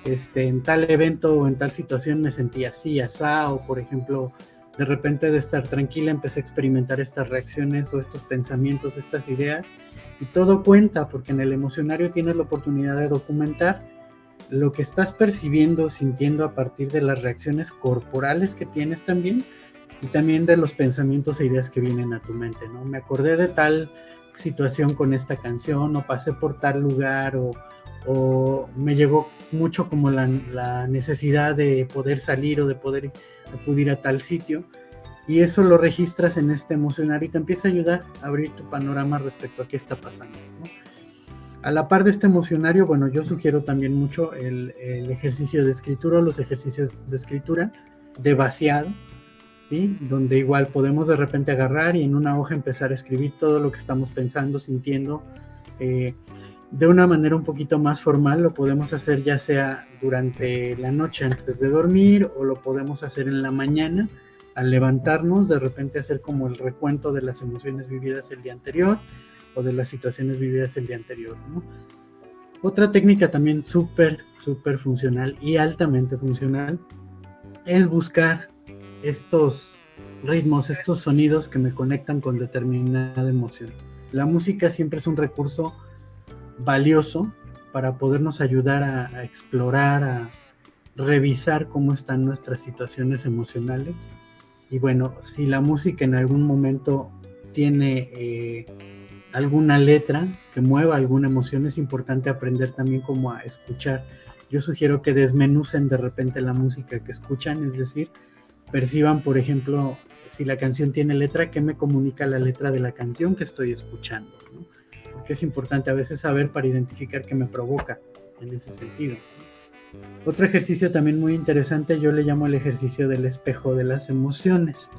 en tal evento o en tal situación me sentí así, asá, o por ejemplo, de repente de estar tranquila empecé a experimentar estas reacciones o estos pensamientos, estas ideas, y todo cuenta porque en el emocionario tienes la oportunidad de documentar lo que estás percibiendo, sintiendo a partir de las reacciones corporales que tienes también, y también de los pensamientos e ideas que vienen a tu mente, ¿no? Me acordé de tal situación con esta canción, o pasé por tal lugar, o me llegó mucho como la necesidad de poder salir o de poder acudir a tal sitio, y eso lo registras en este emocionario y te empieza a ayudar a abrir tu panorama respecto a qué está pasando, ¿no? A la par de este emocionario, bueno, yo sugiero también mucho el ejercicio de escritura, los ejercicios de escritura de vaciado, ¿sí? Donde igual podemos de repente agarrar y en una hoja empezar a escribir todo lo que estamos pensando, sintiendo, de una manera un poquito más formal. Lo podemos hacer ya sea durante la noche antes de dormir, o lo podemos hacer en la mañana al levantarnos, de repente hacer como el recuento de las emociones vividas el día anterior o de las situaciones vividas el día anterior, ¿no? Otra técnica también súper funcional y altamente funcional es buscar estos ritmos, estos sonidos que me conectan con determinada emoción. La música siempre es un recurso valioso para podernos ayudar a explorar, a revisar cómo están nuestras situaciones emocionales. Y bueno, si la música en algún momento tiene alguna letra que mueva alguna emoción, es importante aprender también cómo a escuchar. Yo sugiero que desmenucen de repente la música que escuchan, es decir, perciban, por ejemplo, si la canción tiene letra, ¿qué me comunica la letra de la canción que estoy escuchando, ¿no? Porque es importante a veces saber para identificar qué me provoca en ese sentido. Otro ejercicio también muy interesante, yo le llamo el ejercicio del espejo de las emociones.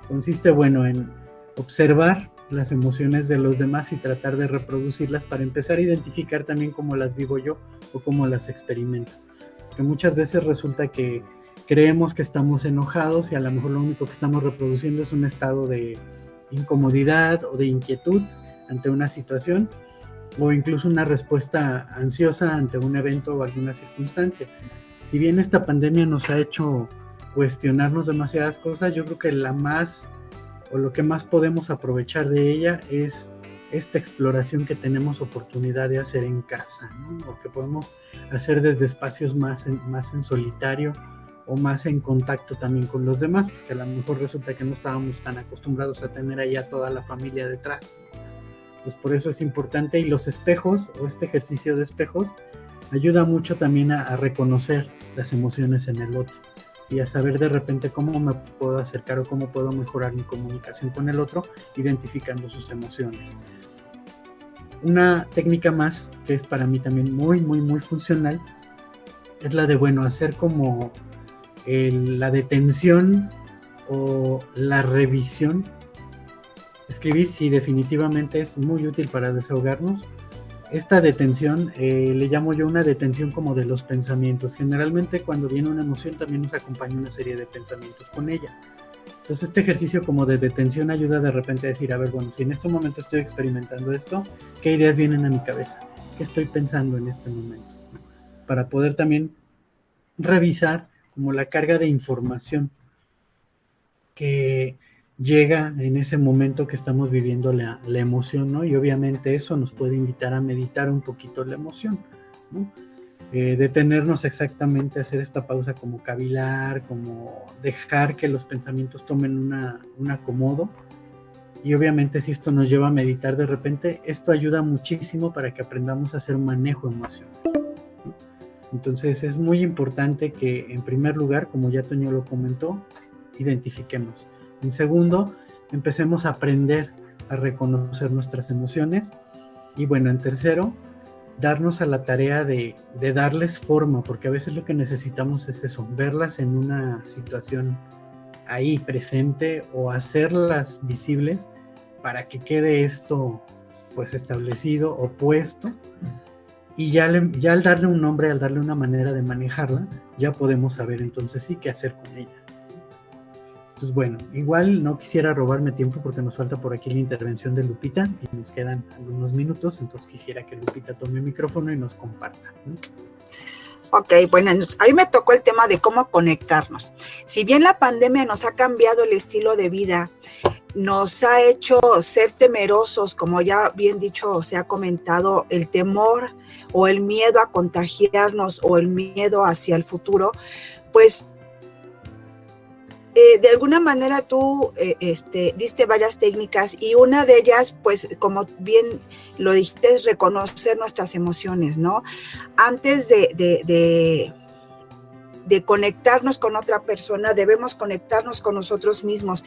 Consiste, bueno, en observar las emociones de los demás y tratar de reproducirlas para empezar a identificar también cómo las vivo yo o cómo las experimento. Porque muchas veces resulta que creemos que estamos enojados y a lo mejor lo único que estamos reproduciendo es un estado de incomodidad o de inquietud ante una situación, o incluso una respuesta ansiosa ante un evento o alguna circunstancia. Si bien esta pandemia nos ha hecho cuestionarnos demasiadas cosas, yo creo que lo que más podemos aprovechar de ella es esta exploración que tenemos oportunidad de hacer en casa, ¿no? O que podemos hacer desde espacios más en solitario o más en contacto también con los demás, porque a lo mejor resulta que no estábamos tan acostumbrados a tener ahí a toda la familia detrás. Pues por eso es importante, y los espejos o este ejercicio de espejos ayuda mucho también a reconocer las emociones en el otro y a saber de repente cómo me puedo acercar o cómo puedo mejorar mi comunicación con el otro, identificando sus emociones. Una técnica más que es para mí también muy, muy, muy funcional es la de, hacer como la detención o la revisión. Escribir sí definitivamente es muy útil para desahogarnos. Esta detención le llamo yo una detención como de los pensamientos. Generalmente cuando viene una emoción también nos acompaña una serie de pensamientos con ella. Entonces este ejercicio como de detención ayuda de repente a decir, a ver, si en este momento estoy experimentando esto, ¿qué ideas vienen a mi cabeza? ¿Qué estoy pensando en este momento? Para poder también revisar como la carga de información que llega en ese momento que estamos viviendo la emoción, ¿no? Y obviamente eso nos puede invitar a meditar un poquito la emoción, ¿no? Detenernos exactamente, hacer esta pausa, como cavilar, como dejar que los pensamientos tomen un acomodo. Y obviamente si esto nos lleva a meditar de repente, esto ayuda muchísimo para que aprendamos a hacer un manejo emocional, ¿no? Entonces es muy importante que en primer lugar, como ya Toño lo comentó, identifiquemos. En segundo, empecemos a aprender a reconocer nuestras emociones. Y en tercero, darnos a la tarea de darles forma, porque a veces lo que necesitamos es eso, verlas en una situación ahí presente o hacerlas visibles para que quede esto pues establecido o puesto. Y ya al darle un nombre, al darle una manera de manejarla, ya podemos saber entonces sí qué hacer con ella. Pues igual no quisiera robarme tiempo porque nos falta por aquí la intervención de Lupita y nos quedan algunos minutos, entonces quisiera que Lupita tome el micrófono y nos comparta, ¿no? Ok, a mí me tocó el tema de cómo conectarnos. Si bien la pandemia nos ha cambiado el estilo de vida, nos ha hecho ser temerosos, como ya bien dicho, se ha comentado, el temor o el miedo a contagiarnos o el miedo hacia el futuro, pues de alguna manera tú diste varias técnicas y una de ellas, pues como bien lo dijiste, es reconocer nuestras emociones, ¿no? Antes de conectarnos con otra persona, debemos conectarnos con nosotros mismos.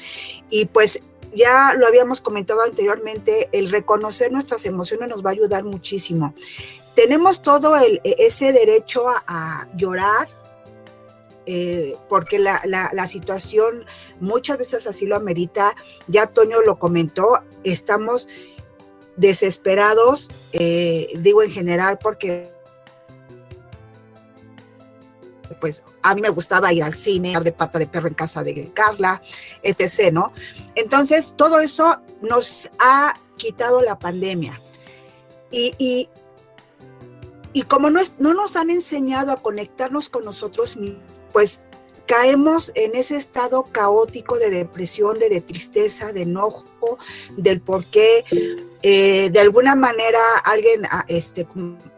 Y pues ya lo habíamos comentado anteriormente, el reconocer nuestras emociones nos va a ayudar muchísimo. Tenemos todo ese derecho a llorar, porque la situación muchas veces así lo amerita. Ya Toño lo comentó, estamos desesperados, digo en general porque pues a mí me gustaba ir al cine, de Pata de Perro en casa de Carla, etc., ¿no? Entonces todo eso nos ha quitado la pandemia y como no nos han enseñado a conectarnos con nosotros mismos, pues caemos en ese estado caótico de depresión, de tristeza, de enojo, del por qué. De alguna manera alguien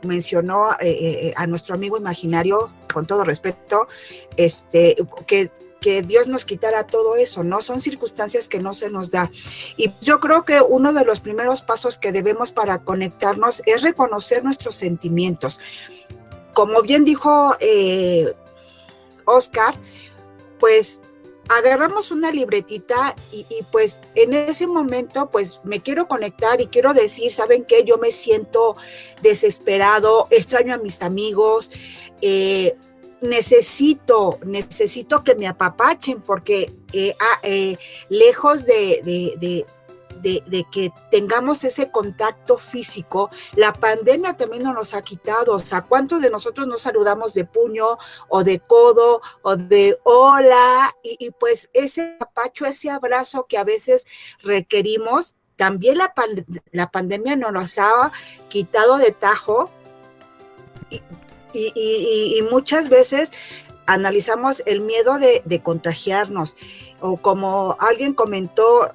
mencionó a nuestro amigo imaginario, con todo respeto, que Dios nos quitara todo eso, ¿no? Son circunstancias que no se nos da. Y yo creo que uno de los primeros pasos que debemos para conectarnos es reconocer nuestros sentimientos. Como bien dijo Oscar, pues agarramos una libretita y pues en ese momento pues me quiero conectar y quiero decir, ¿saben qué? Yo me siento desesperado, extraño a mis amigos, necesito que me apapachen porque lejos de de que tengamos ese contacto físico. La pandemia también nos ha quitado. O sea, ¿cuántos de nosotros nos saludamos de puño o de codo o de hola? Y pues ese apacho, ese abrazo que a veces requerimos, también la pandemia nos ha quitado de tajo y muchas veces analizamos el miedo de contagiarnos, o como alguien comentó,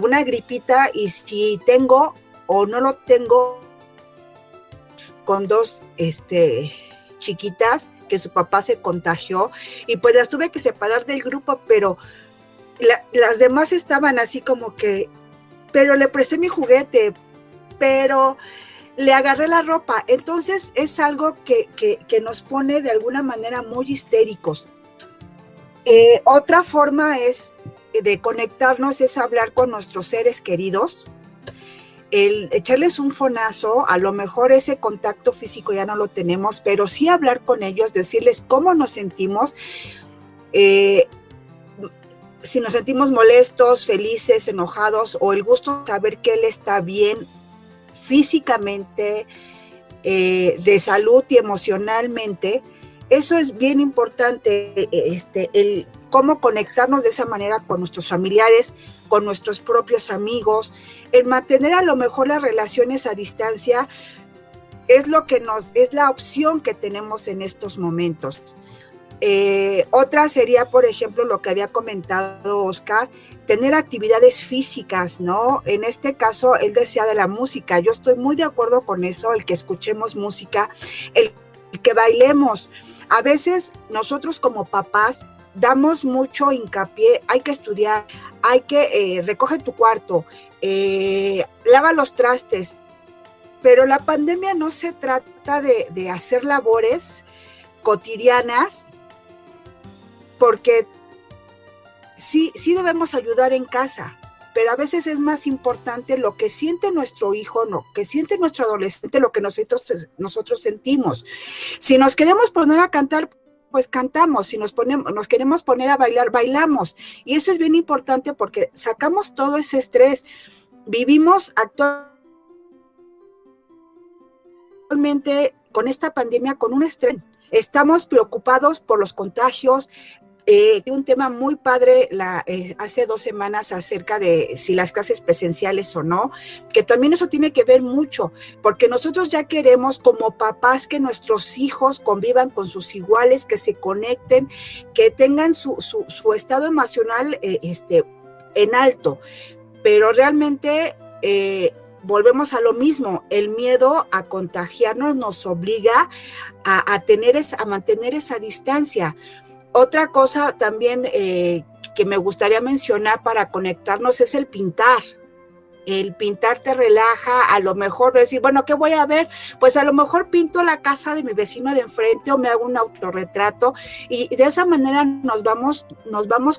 una gripita, y si tengo o no lo tengo, con dos chiquitas que su papá se contagió, y pues las tuve que separar del grupo, pero las demás estaban así como que, pero le presté mi juguete, pero le agarré la ropa. Entonces es algo que nos pone de alguna manera muy histéricos. Otra forma de conectarnos es hablar con nuestros seres queridos, el echarles un fonazo. A lo mejor ese contacto físico ya no lo tenemos, pero sí hablar con ellos, decirles cómo nos sentimos, si nos sentimos molestos, felices, enojados, o el gusto de saber que él está bien físicamente, de salud y emocionalmente. Eso es bien importante, el cómo conectarnos de esa manera con nuestros familiares, con nuestros propios amigos, el mantener a lo mejor las relaciones a distancia es la opción que tenemos en estos momentos. Otra sería, por ejemplo, lo que había comentado Oscar, tener actividades físicas, ¿no? En este caso, él decía de la música. Yo estoy muy de acuerdo con eso, el que escuchemos música, el que bailemos. A veces nosotros como papás damos mucho hincapié, hay que estudiar, hay que recoge tu cuarto, lava los trastes, pero la pandemia no se trata de hacer labores cotidianas, porque sí debemos ayudar en casa, pero a veces es más importante lo que siente nuestro hijo, lo que siente nuestro adolescente, lo que nosotros sentimos. Si nos queremos poner a cantar, pues cantamos. Si nos queremos poner a bailar, bailamos. Y eso es bien importante porque sacamos todo ese estrés. Vivimos actualmente con esta pandemia con un estrés. Estamos preocupados por los contagios. Un tema muy padre hace 2 semanas acerca de si las clases presenciales o no, que también eso tiene que ver mucho, porque nosotros ya queremos como papás que nuestros hijos convivan con sus iguales, que se conecten, que tengan su estado emocional en alto, pero realmente volvemos a lo mismo. El miedo a contagiarnos nos obliga a mantener esa distancia. Otra cosa también que me gustaría mencionar para conectarnos es el pintar. El pintar te relaja, a lo mejor decir, bueno, ¿qué voy a ver? Pues a lo mejor pinto la casa de mi vecino de enfrente o me hago un autorretrato, y de esa manera nos vamos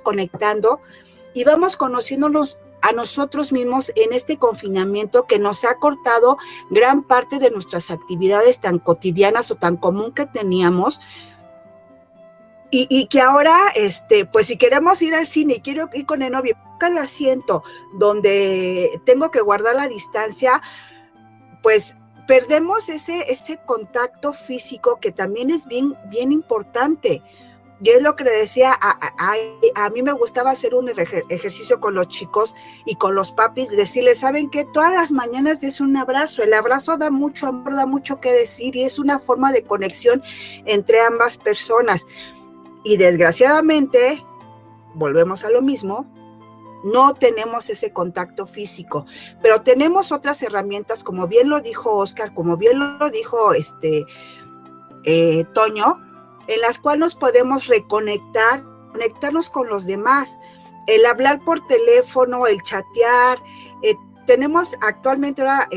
conectando y vamos conociéndonos a nosotros mismos en este confinamiento que nos ha cortado gran parte de nuestras actividades tan cotidianas o tan común que teníamos. Y que ahora, pues si queremos ir al cine y quiero ir con el novio, busca el asiento donde tengo que guardar la distancia, pues perdemos ese contacto físico que también es bien, bien importante. Y es lo que le decía, a mí me gustaba hacer un ejercicio con los chicos y con los papis, decirles, ¿saben qué? Todas las mañanas des un abrazo. El abrazo da mucho amor, da mucho que decir, y es una forma de conexión entre ambas personas. Y desgraciadamente, volvemos a lo mismo, no tenemos ese contacto físico, pero tenemos otras herramientas, como bien lo dijo Oscar, como bien lo dijo Toño, en las cuales nos podemos conectarnos con los demás, el hablar por teléfono, el chatear. Tenemos actualmente ahora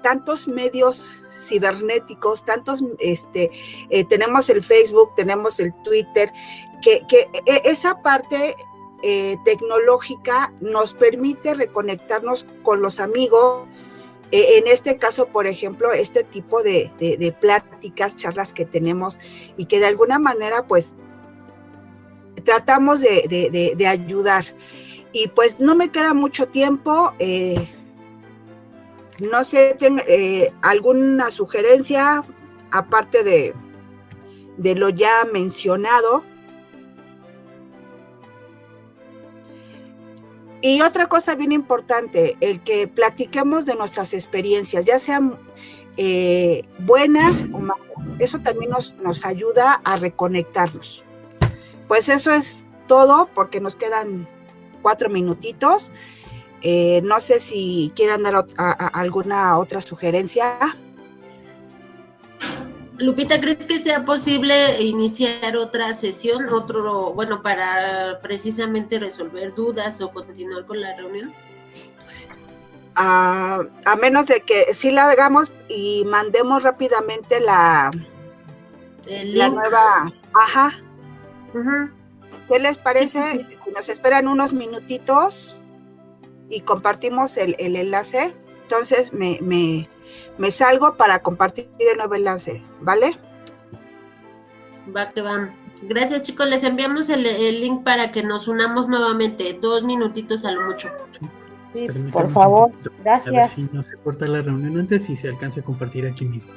tantos medios cibernéticos, tenemos el Facebook, tenemos el Twitter, que esa parte tecnológica nos permite reconectarnos con los amigos. En este caso, por ejemplo, este tipo de pláticas, charlas que tenemos y que de alguna manera pues tratamos de ayudar. Y pues no me queda mucho tiempo. No sé, alguna sugerencia aparte de lo ya mencionado. Y otra cosa bien importante, el que platiquemos de nuestras experiencias, ya sean buenas o malas. Eso también nos ayuda a reconectarnos. Pues eso es todo, porque nos quedan 4 minutitos. No sé si quieran dar alguna otra sugerencia. Lupita, ¿crees que sea posible iniciar otra sesión, para precisamente resolver dudas o continuar con la reunión? A menos de que sí la hagamos y mandemos rápidamente la nueva. Ajá. Uh-huh. ¿Qué les parece? Sí. Si nos esperan unos minutitos y compartimos el enlace, entonces me salgo para compartir el nuevo enlace, ¿vale? Va que va. Gracias, chicos. Les enviamos el link para que nos unamos nuevamente. 2 minutitos a lo mucho. Sí, Permítame por un favor, poquito, a ver gracias. si no se corta la reunión antes y se alcanza a compartir aquí mismo.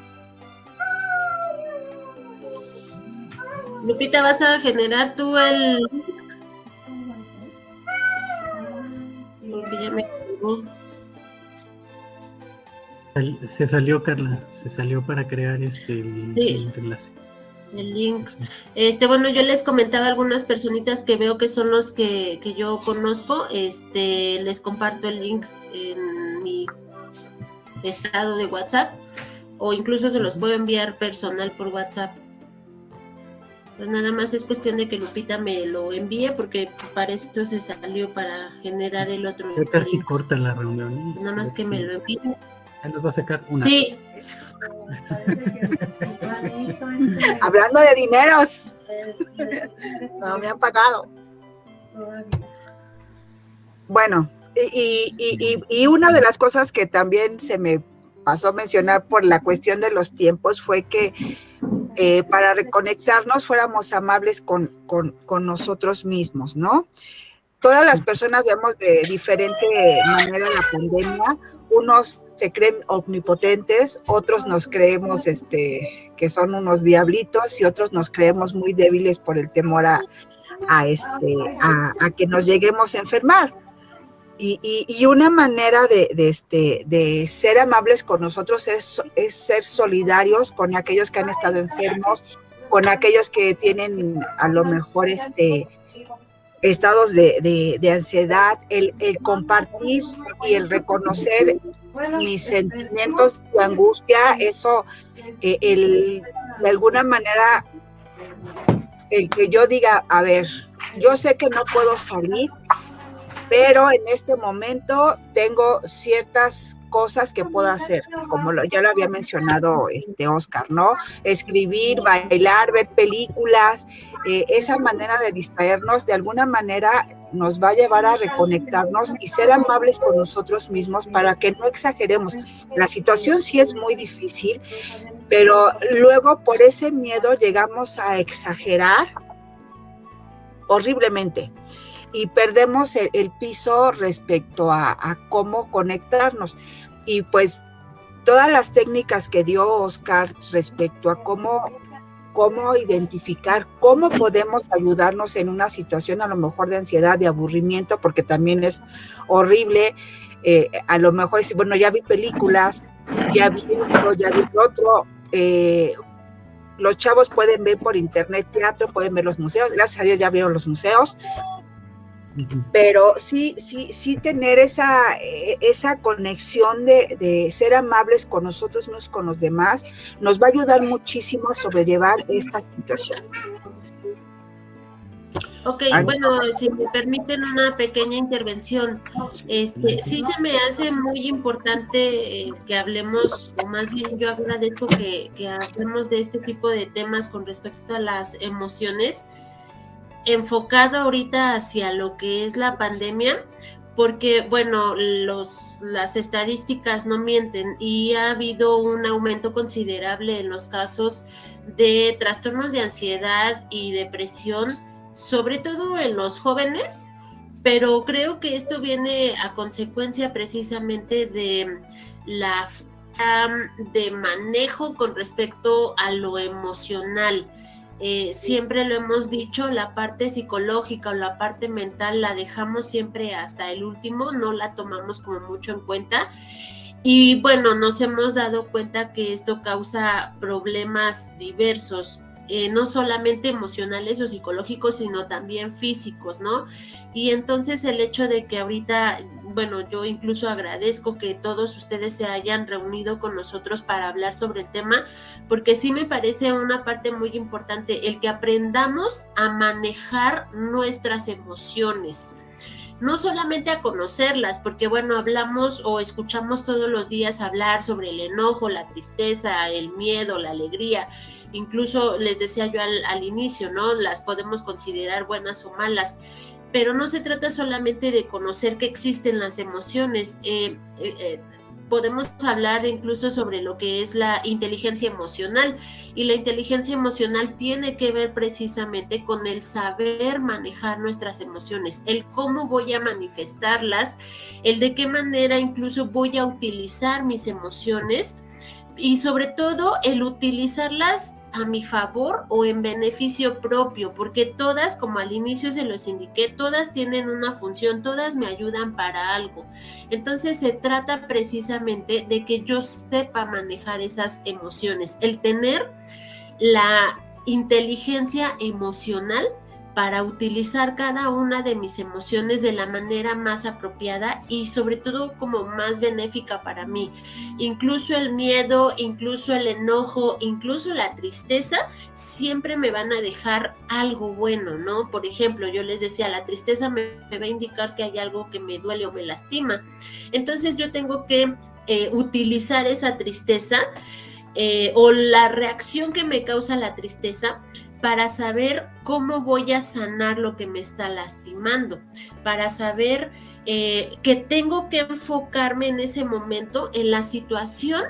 Lupita, ¿vas a generar tú el...? Porque ya me colgó. Se salió, Carla, se salió para crear el siguiente enlace. El link. Bueno, yo les comentaba a algunas personitas que veo que son los que yo conozco. Les comparto el link en mi estado de WhatsApp, o incluso se los puedo enviar personal por WhatsApp. Pues nada más es cuestión de que Lupita me lo envíe, porque para esto se salió para generar el otro. Ya casi corta la reunión. Nada más que me lo envíe. Ya nos va a sacar una. Sí. Hablando de dineros. No me han pagado. Bueno, y una de las cosas que también se me pasó a mencionar por la cuestión de los tiempos fue que para reconectarnos fuéramos amables con nosotros mismos, ¿no? Todas las personas vemos de diferente manera la pandemia. Unos se creen omnipotentes, otros nos creemos que son unos diablitos, y otros nos creemos muy débiles por el temor a que nos lleguemos a enfermar. Y una manera de ser amables con nosotros es ser solidarios con aquellos que han estado enfermos, con aquellos que tienen a lo mejor estados de ansiedad, el compartir y el reconocer mis sentimientos de angustia. Eso, de alguna manera, el que yo diga, a ver, yo sé que no puedo salir, pero en este momento tengo ciertas cosas que puedo hacer, como ya lo había mencionado Oscar, ¿no? Escribir, bailar, ver películas, esa manera de distraernos de alguna manera nos va a llevar a reconectarnos y ser amables con nosotros mismos para que no exageremos. La situación sí es muy difícil, pero luego por ese miedo llegamos a exagerar horriblemente y perdemos el piso respecto a cómo conectarnos. Y pues todas las técnicas que dio Oscar respecto a cómo identificar, cómo podemos ayudarnos en una situación a lo mejor de ansiedad, de aburrimiento, porque también es horrible. A lo mejor decir, bueno, ya vi películas, ya vi esto, ya vi lo otro. Los chavos pueden ver por internet teatro, pueden ver los museos, gracias a Dios ya vieron los museos, pero sí tener esa conexión de ser amables con nosotros mismos, con los demás, nos va a ayudar muchísimo a sobrellevar esta situación. Ok, bueno, si me permiten una pequeña intervención, sí se me hace muy importante que hablemos, o más bien yo agradezco que hablemos de este tipo de temas con respecto a las emociones, enfocado ahorita hacia lo que es la pandemia, porque, bueno, las estadísticas no mienten y ha habido un aumento considerable en los casos de trastornos de ansiedad y depresión, sobre todo en los jóvenes, pero creo que esto viene a consecuencia precisamente la de manejo con respecto a lo emocional. Siempre lo hemos dicho, la parte psicológica o la parte mental la dejamos siempre hasta el último, no la tomamos como mucho en cuenta. Y bueno, nos hemos dado cuenta que esto causa problemas diversos, no solamente emocionales o psicológicos, sino también físicos, ¿no? Y entonces el hecho de que ahorita, bueno, yo incluso agradezco que todos ustedes se hayan reunido con nosotros para hablar sobre el tema, porque sí me parece una parte muy importante, el que aprendamos a manejar nuestras emociones. No solamente a conocerlas, porque bueno, hablamos o escuchamos todos los días hablar sobre el enojo, la tristeza, el miedo, la alegría. Incluso les decía yo al inicio, ¿no? Las podemos considerar buenas o malas, pero no se trata solamente de conocer que existen las emociones. Podemos hablar incluso sobre lo que es la inteligencia emocional, y la inteligencia emocional tiene que ver precisamente con el saber manejar nuestras emociones, el cómo voy a manifestarlas, el de qué manera incluso voy a utilizar mis emociones, y sobre todo el utilizarlas a mi favor o en beneficio propio, porque todas, como al inicio se los indiqué, todas tienen una función, todas me ayudan para algo. Entonces se trata precisamente de que yo sepa manejar esas emociones, el tener la inteligencia emocional para utilizar cada una de mis emociones de la manera más apropiada y sobre todo como más benéfica para mí. Incluso el miedo, incluso el enojo, incluso la tristeza, siempre me van a dejar algo bueno, ¿no? Por ejemplo, yo les decía, la tristeza me va a indicar que hay algo que me duele o me lastima. Entonces yo tengo que utilizar esa tristeza o la reacción que me causa la tristeza para saber cómo voy a sanar lo que me está lastimando, para saber que tengo que enfocarme en ese momento en la situación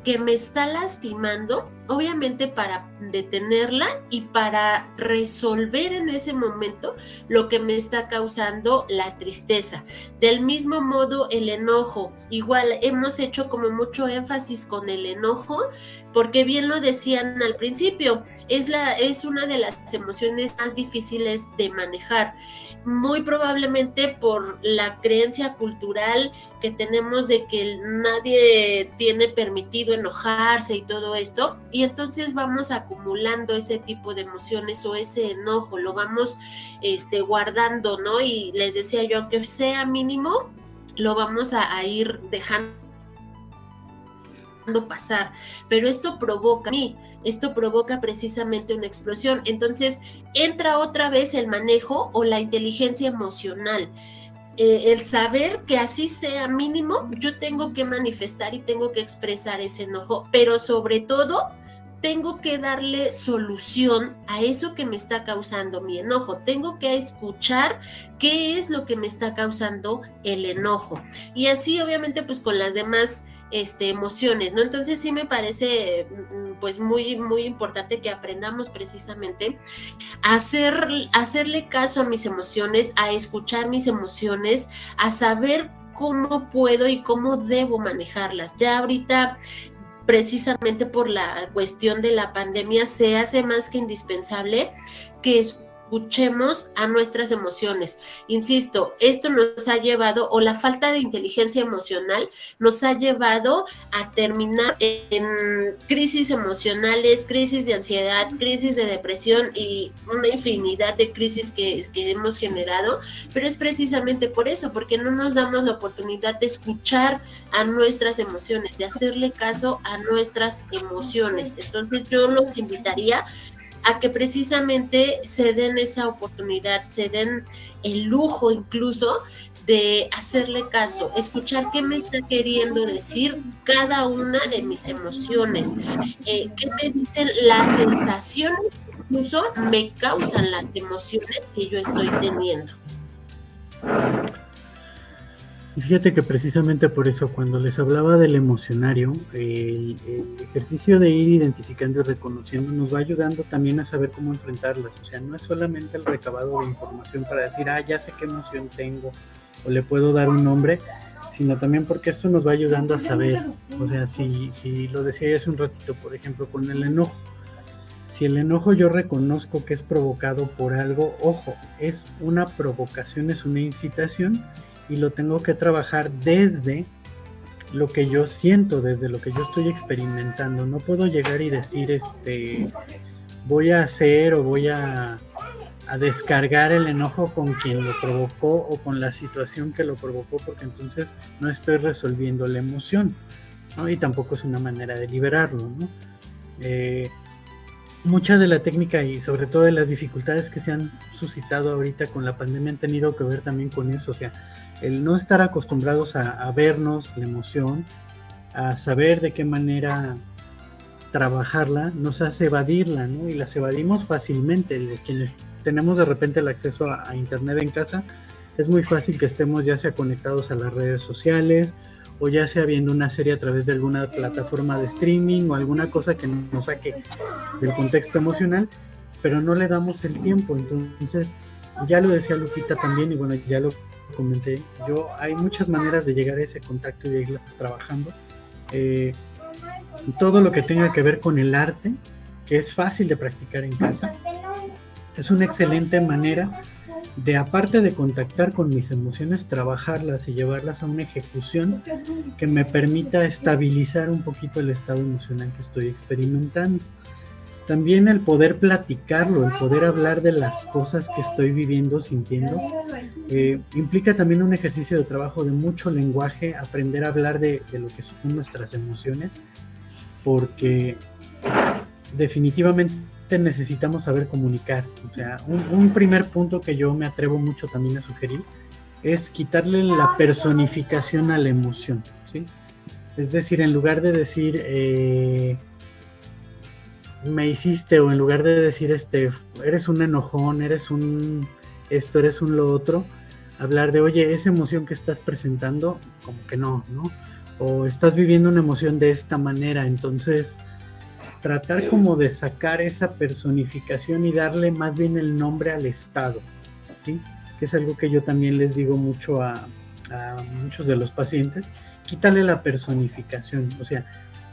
que me está lastimando, obviamente para detenerla y para resolver en ese momento lo que me está causando la tristeza. Del mismo modo, el enojo, igual hemos hecho como mucho énfasis con el enojo, porque bien lo decían al principio, es una de las emociones más difíciles de manejar, muy probablemente por la creencia cultural que tenemos de que nadie tiene permitido enojarse y todo esto, y entonces vamos acumulando ese tipo de emociones o ese enojo, lo vamos guardando, ¿no? Y les decía yo, aunque sea mínimo, lo vamos a ir dejando pasar, pero esto provoca precisamente una explosión. Entonces entra otra vez el manejo o la inteligencia emocional, el saber que así sea mínimo, yo tengo que manifestar y tengo que expresar ese enojo, pero sobre todo tengo que darle solución a eso que me está causando mi enojo, tengo que escuchar qué es lo que me está causando el enojo, y así obviamente pues con las demás emociones, ¿no? Entonces sí me parece pues muy, muy importante que aprendamos precisamente a hacerle caso a mis emociones, a escuchar mis emociones, a saber cómo puedo y cómo debo manejarlas. Ya ahorita, precisamente por la cuestión de la pandemia, se hace más que indispensable que escuchemos a nuestras emociones. Insisto, esto nos ha llevado, o la falta de inteligencia emocional nos ha llevado a terminar en crisis emocionales, crisis de ansiedad, crisis de depresión y una infinidad de crisis que hemos generado, pero es precisamente por eso, porque no nos damos la oportunidad de escuchar a nuestras emociones, de hacerle caso a nuestras emociones. Entonces yo los invitaría a que precisamente se den esa oportunidad, se den el lujo incluso de hacerle caso, escuchar qué me está queriendo decir cada una de mis emociones, qué me dicen las sensaciones que incluso me causan las emociones que yo estoy teniendo. Y fíjate que precisamente por eso, cuando les hablaba del emocionario, el ejercicio de ir identificando y reconociendo nos va ayudando también a saber cómo enfrentarlas. O sea, no es solamente el recabado de información para decir, ya sé qué emoción tengo o le puedo dar un nombre, sino también porque esto nos va ayudando a saber, o sea, si lo decía hace un ratito, por ejemplo, con el enojo. Si el enojo yo reconozco que es provocado por algo, ojo, es una provocación, es una incitación, y lo tengo que trabajar desde lo que yo siento, desde lo que yo estoy experimentando. No puedo llegar y decir, voy a hacer o voy a descargar el enojo con quien lo provocó o con la situación que lo provocó, porque entonces no estoy resolviendo la emoción, ¿no? Y tampoco es una manera de liberarlo, ¿no? Mucha de la técnica y sobre todo de las dificultades que se han suscitado ahorita con la pandemia han tenido que ver también con eso, o sea, el no estar acostumbrados a vernos la emoción, a saber de qué manera trabajarla, nos hace evadirla, ¿no? Y las evadimos fácilmente. Digo, quienes tenemos de repente el acceso a internet en casa, es muy fácil que estemos ya sea conectados a las redes sociales, o ya sea viendo una serie a través de alguna plataforma de streaming o alguna cosa que nos saque del contexto emocional, pero no le damos el tiempo. Entonces, ya lo decía Lupita también, y bueno, ya lo comenté, hay muchas maneras de llegar a ese contacto y de irlas trabajando. Todo lo que tenga que ver con el arte, que es fácil de practicar en casa, es una excelente manera de, aparte de contactar con mis emociones, trabajarlas y llevarlas a una ejecución que me permita estabilizar un poquito el estado emocional que estoy experimentando. También el poder platicarlo, el poder hablar de las cosas que estoy viviendo, sintiendo, implica también un ejercicio de trabajo de mucho lenguaje, aprender a hablar de lo que son nuestras emociones, porque definitivamente necesitamos saber comunicar. O sea, un primer punto que yo me atrevo mucho también a sugerir es quitarle la personificación a la emoción, ¿sí? Es decir, en lugar de decir me hiciste, o en lugar de decir eres un enojón, eres un esto, eres un lo otro, hablar de, oye, esa emoción que estás presentando, como que no, o estás viviendo una emoción de esta manera. Entonces tratar como de sacar esa personificación y darle más bien el nombre al estado, ¿sí? Que es algo que yo también les digo mucho a muchos de los pacientes. Quítale la personificación, o sea,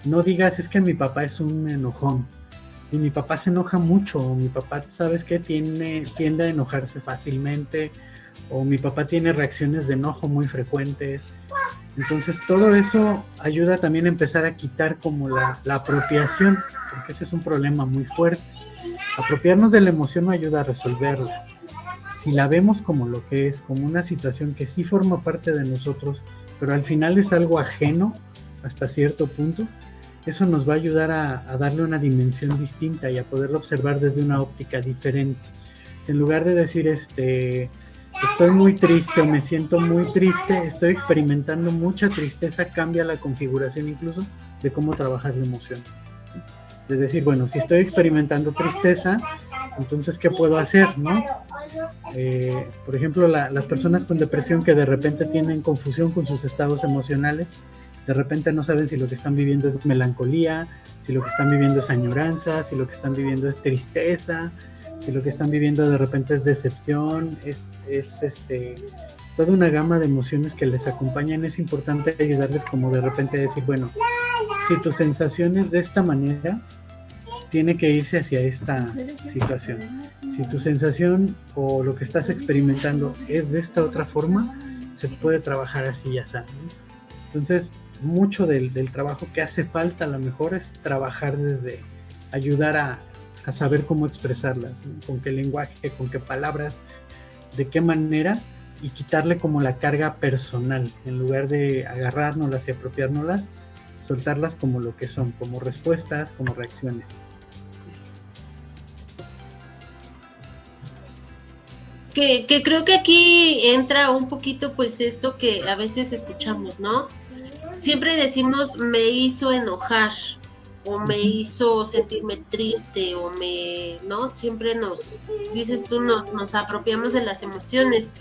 no digas, es que mi papá es un enojón, y mi papá se enoja mucho, o mi papá, ¿sabes qué? Tiende a enojarse fácilmente, o mi papá tiene reacciones de enojo muy frecuentes. Entonces todo eso ayuda también a empezar a quitar como la apropiación, porque ese es un problema muy fuerte. Apropiarnos de la emoción no ayuda a resolverla. Si la vemos como lo que es, como una situación que sí forma parte de nosotros, pero al final es algo ajeno hasta cierto punto, eso nos va a ayudar a darle una dimensión distinta y a poderlo observar desde una óptica diferente. Si en lugar de decir estoy muy triste o me siento muy triste, estoy experimentando mucha tristeza, cambia la configuración incluso de cómo trabajar la emoción. Es decir, bueno, si estoy experimentando tristeza, entonces, ¿qué puedo hacer, no? Por ejemplo, las personas con depresión que de repente tienen confusión con sus estados emocionales, de repente no saben si lo que están viviendo es melancolía, si lo que están viviendo es añoranza, si lo que están viviendo es tristeza, si lo que están viviendo de repente es decepción, es toda una gama de emociones que les acompañan. Es importante ayudarles como de repente a decir, bueno, si tu sensación es de esta manera, tiene que irse hacia esta situación. Si tu sensación o lo que estás experimentando es de esta otra forma, se puede trabajar así, ya sabes, ¿no? Entonces, mucho del trabajo que hace falta a lo mejor es trabajar desde ayudar a saber cómo expresarlas, ¿no? Con qué lenguaje, con qué palabras, de qué manera, y quitarle como la carga personal, en lugar de agarrárnoslas y apropiárnoslas, soltarlas como lo que son, como respuestas, como reacciones. Que creo que aquí entra un poquito pues esto que a veces escuchamos, ¿no? Siempre decimos me hizo enojar, o me hizo sentirme triste, o ¿no? Siempre dices tú, nos apropiamos de las emociones,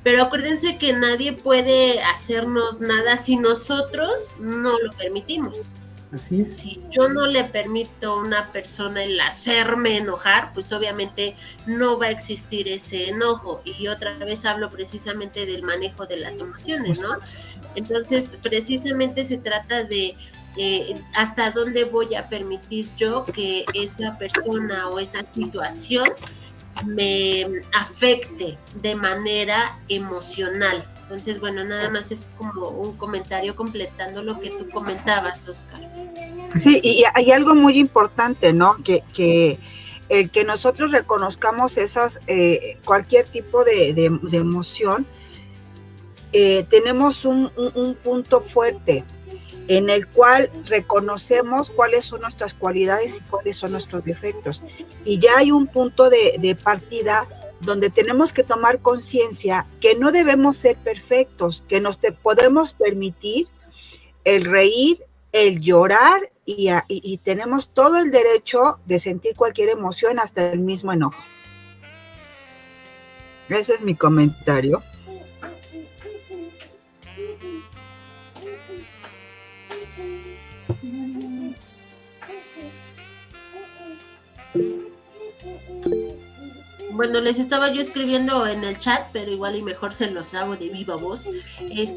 pero acuérdense que nadie puede hacernos nada si nosotros no lo permitimos. Así es. Si yo no le permito a una persona el hacerme enojar, pues obviamente no va a existir ese enojo. Y otra vez hablo precisamente del manejo de las emociones, ¿no? Entonces, precisamente se trata de hasta dónde voy a permitir yo que esa persona o esa situación me afecte de manera emocional. Entonces, bueno, nada más es como un comentario completando lo que tú comentabas, Oscar. Sí, y hay algo muy importante, ¿no? Que el que nosotros reconozcamos esas, cualquier tipo de emoción, tenemos un punto fuerte en el cual reconocemos cuáles son nuestras cualidades y cuáles son nuestros defectos. Y ya hay un punto de partida donde tenemos que tomar conciencia que no debemos ser perfectos, que nos podemos permitir el reír, el llorar y tenemos todo el derecho de sentir cualquier emoción, hasta el mismo enojo. Ese es mi comentario. Bueno, les estaba yo escribiendo en el chat, pero igual y mejor se los hago de viva voz.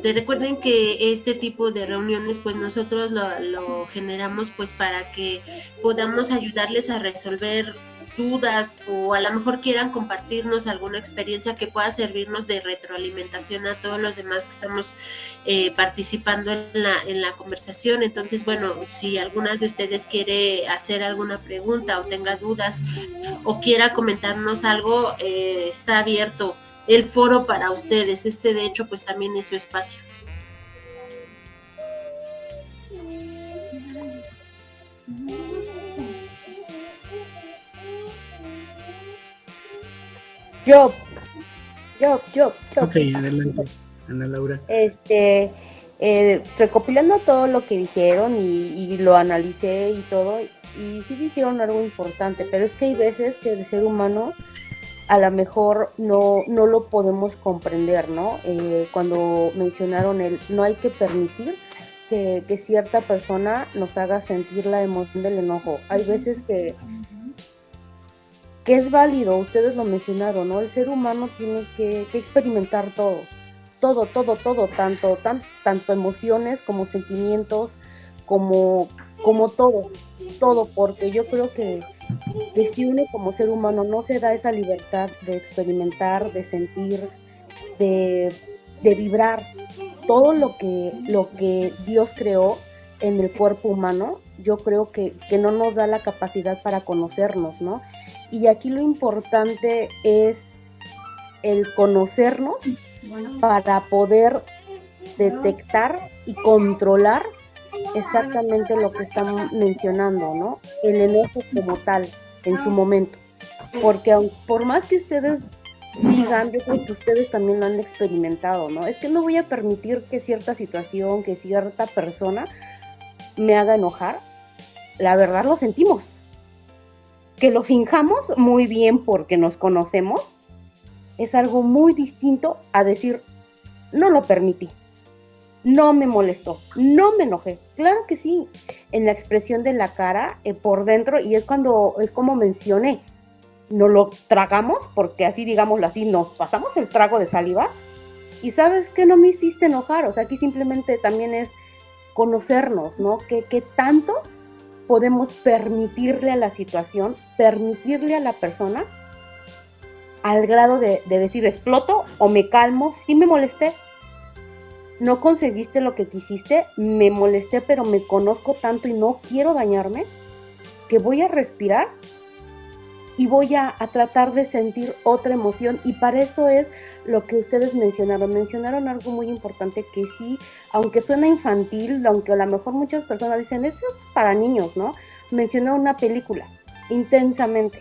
Recuerden que este tipo de reuniones, pues nosotros lo generamos pues para que podamos ayudarles a resolver dudas o a lo mejor quieran compartirnos alguna experiencia que pueda servirnos de retroalimentación a todos los demás que estamos participando en la conversación. Entonces, bueno, si alguna de ustedes quiere hacer alguna pregunta o tenga dudas o quiera comentarnos algo, está abierto el foro para ustedes. De hecho, pues también es su espacio. Yo. Ok, adelante, Ana Laura. Recopilando todo lo que dijeron y lo analicé y todo, y sí dijeron algo importante, pero es que hay veces que el ser humano a lo mejor no lo podemos comprender, ¿no? Cuando mencionaron no hay que permitir que cierta persona nos haga sentir la emoción del enojo. Hay veces que es válido, ustedes lo mencionaron, ¿no? El ser humano tiene que experimentar todo, tanto emociones como sentimientos, como todo, porque yo creo que si uno como ser humano no se da esa libertad de experimentar, de sentir, de vibrar todo lo que Dios creó en el cuerpo humano, yo creo que no nos da la capacidad para conocernos, ¿no? Y aquí lo importante es el conocernos para poder detectar y controlar exactamente lo que están mencionando, ¿no? El enojo como tal, en su momento. Porque por más que ustedes digan, yo creo que ustedes también lo han experimentado, ¿no? Es que no voy a permitir que cierta situación, que cierta persona me haga enojar. La verdad lo sentimos. Que lo finjamos muy bien porque nos conocemos es algo muy distinto a decir, no lo permití, no me molestó, no me enojé. Claro que sí, en la expresión de la cara, por dentro, y es como mencioné, nos lo tragamos, porque así, digámoslo así, nos pasamos el trago de saliva, y sabes que no me hiciste enojar. O sea, aquí simplemente también es conocernos, ¿no? ¿Qué tanto podemos permitirle a la situación, permitirle a la persona, al grado de decir, exploto o me calmo? Sí me molesté, no conseguiste lo que quisiste, me molesté, pero me conozco tanto y no quiero dañarme, que voy a respirar y voy a tratar de sentir otra emoción. Y para eso es lo que ustedes mencionaron algo muy importante, que sí, aunque suena infantil, aunque a lo mejor muchas personas dicen, eso es para niños, ¿no? Mencionaron una película, Intensamente,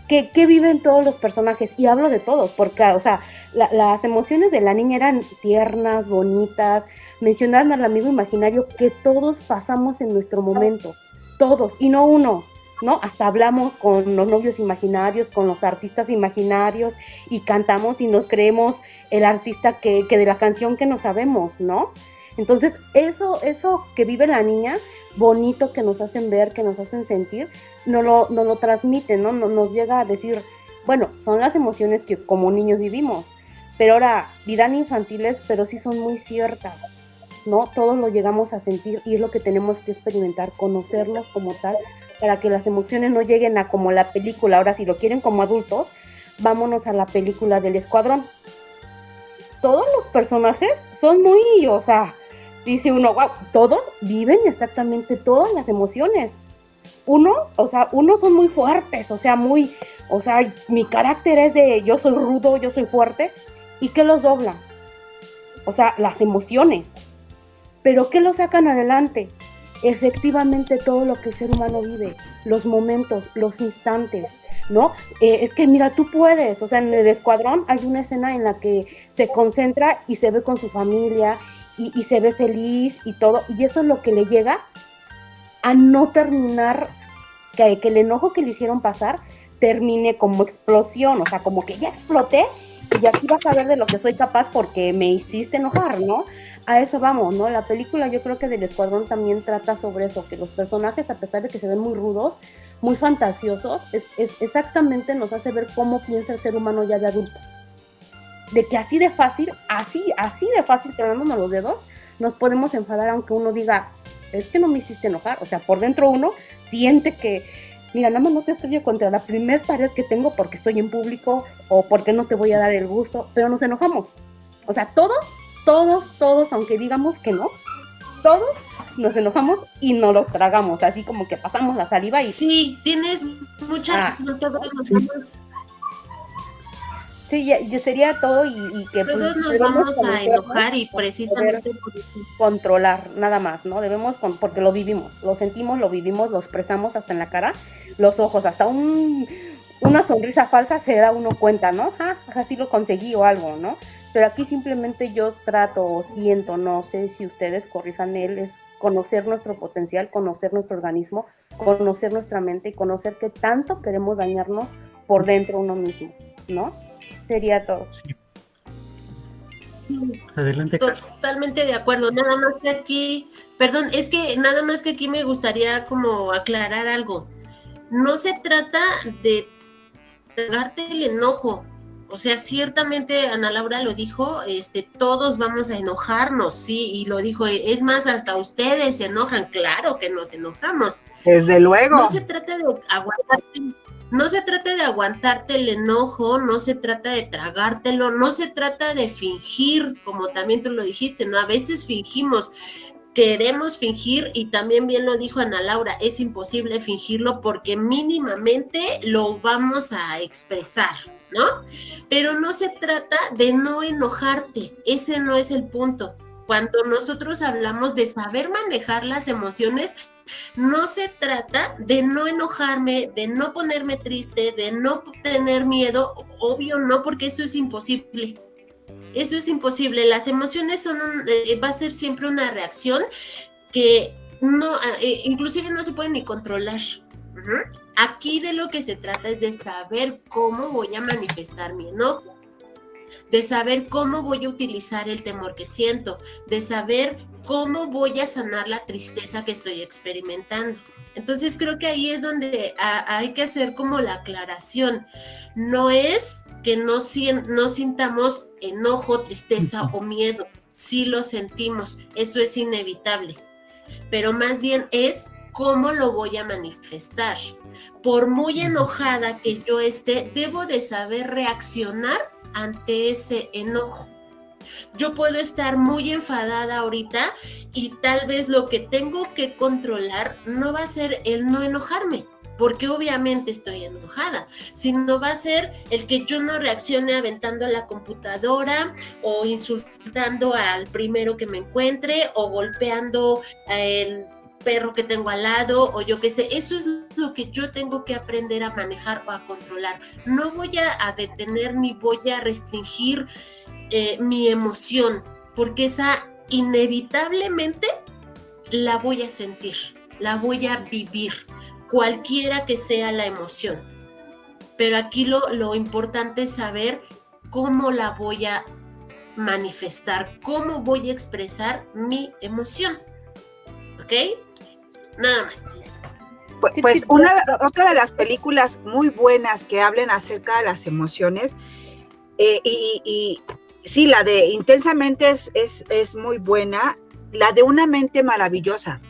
que viven todos los personajes, y hablo de todos, porque, o sea, las emociones de la niña eran tiernas, bonitas. Mencionaron al amigo imaginario, que todos pasamos en nuestro momento, todos, y no uno, ¿no? Hasta hablamos con los novios imaginarios, con los artistas imaginarios, y cantamos y nos creemos el artista que de la canción que no sabemos, ¿no? Entonces, eso que vive la niña, bonito, que nos hacen ver, que nos hacen sentir, nos lo transmiten, ¿no? Nos llega a decir, bueno, son las emociones que como niños vivimos, pero ahora dirán infantiles, pero sí son muy ciertas, ¿no? Todos lo llegamos a sentir y es lo que tenemos que experimentar, conocernos como tal, para que las emociones no lleguen a como la película. Ahora, si lo quieren como adultos, vámonos a la película del Escuadrón. Todos los personajes son muy, o sea, dice uno, wow, todos viven exactamente todas las emociones. Unos son muy fuertes, mi carácter es de yo soy rudo, yo soy fuerte. ¿Y qué los dobla? O sea, las emociones. ¿Pero qué los sacan adelante? Efectivamente todo lo que el ser humano vive, los momentos, los instantes, ¿no? Es que mira, tú puedes, o sea, en el Escuadrón hay una escena en la que se concentra y se ve con su familia y se ve feliz y todo, y eso es lo que le llega a no terminar, que el enojo que le hicieron pasar termine como explosión, o sea, como que ya exploté y aquí vas a ver de lo que soy capaz porque me hiciste enojar, ¿no? A eso vamos, ¿no? La película yo creo que del Escuadrón también trata sobre eso, que los personajes, a pesar de que se ven muy rudos, muy fantasiosos, exactamente nos hace ver cómo piensa el ser humano ya de adulto. De que así de fácil, tronándonos los dedos, nos podemos enfadar aunque uno diga, es que no me hiciste enojar. O sea, por dentro uno siente que, mira, nada más no te estoy contra la primer pared que tengo porque estoy en público o porque no te voy a dar el gusto, pero nos enojamos. O sea, todos, aunque digamos que no, todos nos enojamos y nos los tragamos, así como que pasamos la saliva y... Sí, tienes mucha razón, todos nos vamos... Sí, ya sería todo y que... Todos pues, nos vamos a enojar y precisamente... controlar, nada más, ¿no? Debemos, porque lo vivimos, lo sentimos, lo vivimos, lo expresamos hasta en la cara, los ojos, hasta una sonrisa falsa se da uno cuenta, ¿no? Así lo conseguí o algo, ¿no? Pero aquí simplemente yo trato o siento, no sé si ustedes corrijan es conocer nuestro potencial, conocer nuestro organismo, conocer nuestra mente y conocer qué tanto queremos dañarnos por dentro uno mismo, ¿no? Sería todo. Sí. Sí, Adelante, Carla. totalmente de acuerdo, nada más que aquí, perdón, es que nada más que aquí me gustaría como aclarar algo. No se trata de tragarte el enojo. O sea, ciertamente Ana Laura lo dijo, todos vamos a enojarnos, sí, y lo dijo, es más, hasta ustedes se enojan, claro que nos enojamos. Desde luego. No se trata de aguantarte el enojo, no se trata de tragártelo, no se trata de fingir, como también tú lo dijiste, ¿no? A veces fingimos, queremos fingir y también bien lo dijo Ana Laura, es imposible fingirlo porque mínimamente lo vamos a expresar, ¿no? Pero no se trata de no enojarte, ese no es el punto. Cuando nosotros hablamos de saber manejar las emociones, no se trata de no enojarme, de no ponerme triste, de no tener miedo, obvio no, porque eso es imposible. Eso es imposible. Las emociones va a ser siempre una reacción que no, inclusive no se puede ni controlar. Aquí de lo que se trata es de saber cómo voy a manifestar mi enojo, de saber cómo voy a utilizar el temor que siento, de saber cómo voy a sanar la tristeza que estoy experimentando. Entonces creo que ahí es donde hay que hacer como la aclaración. No es que no sintamos enojo, tristeza o miedo. Sí lo sentimos, eso es inevitable. Pero más bien es cómo lo voy a manifestar. Por muy enojada que yo esté, debo de saber reaccionar ante ese enojo. Yo puedo estar muy enfadada ahorita y tal vez lo que tengo que controlar no va a ser el no enojarme, porque obviamente estoy enojada, sino va a ser el que yo no reaccione aventando la computadora o insultando al primero que me encuentre o golpeando el perro que tengo al lado o yo qué sé. Eso es lo que yo tengo que aprender a manejar o a controlar. No voy a detener ni voy a restringir mi emoción, porque esa inevitablemente la voy a sentir, la voy a vivir, cualquiera que sea la emoción. Pero aquí lo importante es saber cómo la voy a manifestar, cómo voy a expresar mi emoción. ¿Ok? Nada más. Pues otra de las películas muy buenas que hablen acerca de las emociones, y sí, la de Intensamente es muy buena, la de Una mente maravillosa.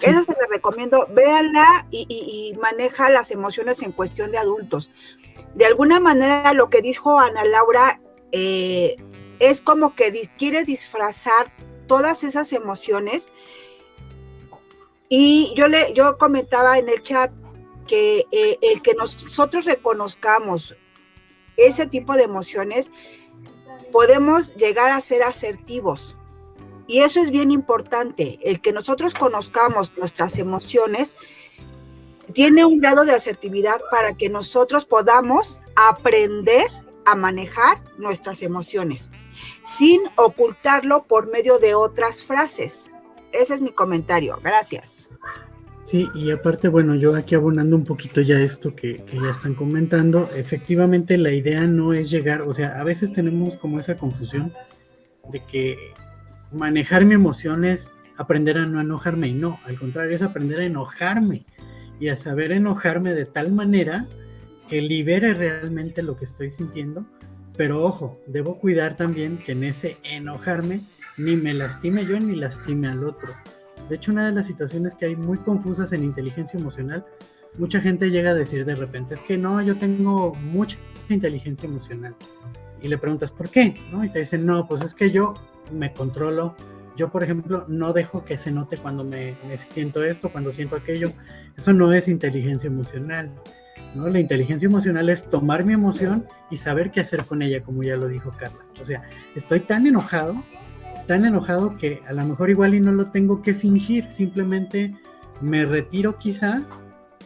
Esa se la recomiendo, véanla y maneja las emociones en cuestión de adultos. De alguna manera lo que dijo Ana Laura es como que quiere disfrazar todas esas emociones. Y yo comentaba en el chat que el que nosotros reconozcamos ese tipo de emociones, podemos llegar a ser asertivos. Y eso es bien importante, el que nosotros conozcamos nuestras emociones tiene un grado de asertividad para que nosotros podamos aprender a manejar nuestras emociones, sin ocultarlo por medio de otras frases. Ese es mi comentario, gracias. Sí, y aparte, bueno, yo aquí abonando un poquito ya esto que ya están comentando, efectivamente la idea no es llegar, o sea, a veces tenemos como esa confusión de que manejar mi emoción es aprender a no enojarme, y no, al contrario, es aprender a enojarme y a saber enojarme de tal manera que libere realmente lo que estoy sintiendo, pero ojo, debo cuidar también que en ese enojarme ni me lastime yo ni lastime al otro. De hecho, una de las situaciones que hay muy confusas en inteligencia emocional, mucha gente llega a decir de repente, es que no, yo tengo mucha inteligencia emocional. Y le preguntas, ¿por qué? ¿No? Y te dicen, no, pues es que yo me controlo. Yo, por ejemplo, no dejo que se note cuando me siento esto, cuando siento aquello. Eso no es inteligencia emocional, ¿no? La inteligencia emocional es tomar mi emoción y saber qué hacer con ella, como ya lo dijo Carla. O sea, estoy tan enojado que a lo mejor igual y no lo tengo que fingir, simplemente me retiro quizá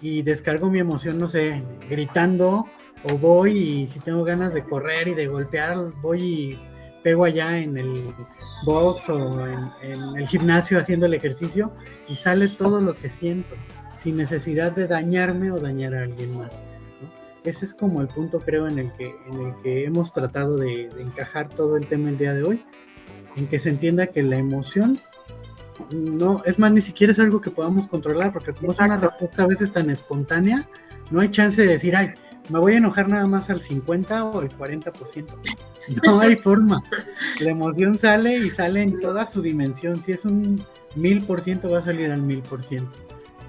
y descargo mi emoción, no sé, gritando, o voy y si tengo ganas de correr y de golpear, voy y pego allá en el box o en el gimnasio haciendo el ejercicio y sale todo lo que siento, sin necesidad de dañarme o dañar a alguien más, ¿no? Ese es como el punto, creo, en el que hemos tratado de encajar todo el tema el día de hoy, en que se entienda que la emoción no, es más, ni siquiera es algo que podamos controlar, porque como es una respuesta a veces tan espontánea, no hay chance de decir, ay, me voy a enojar nada más al 50 o al 40%. No hay forma. La emoción sale y sale en toda su dimensión. Si es un 1000%, va a salir al 1000%.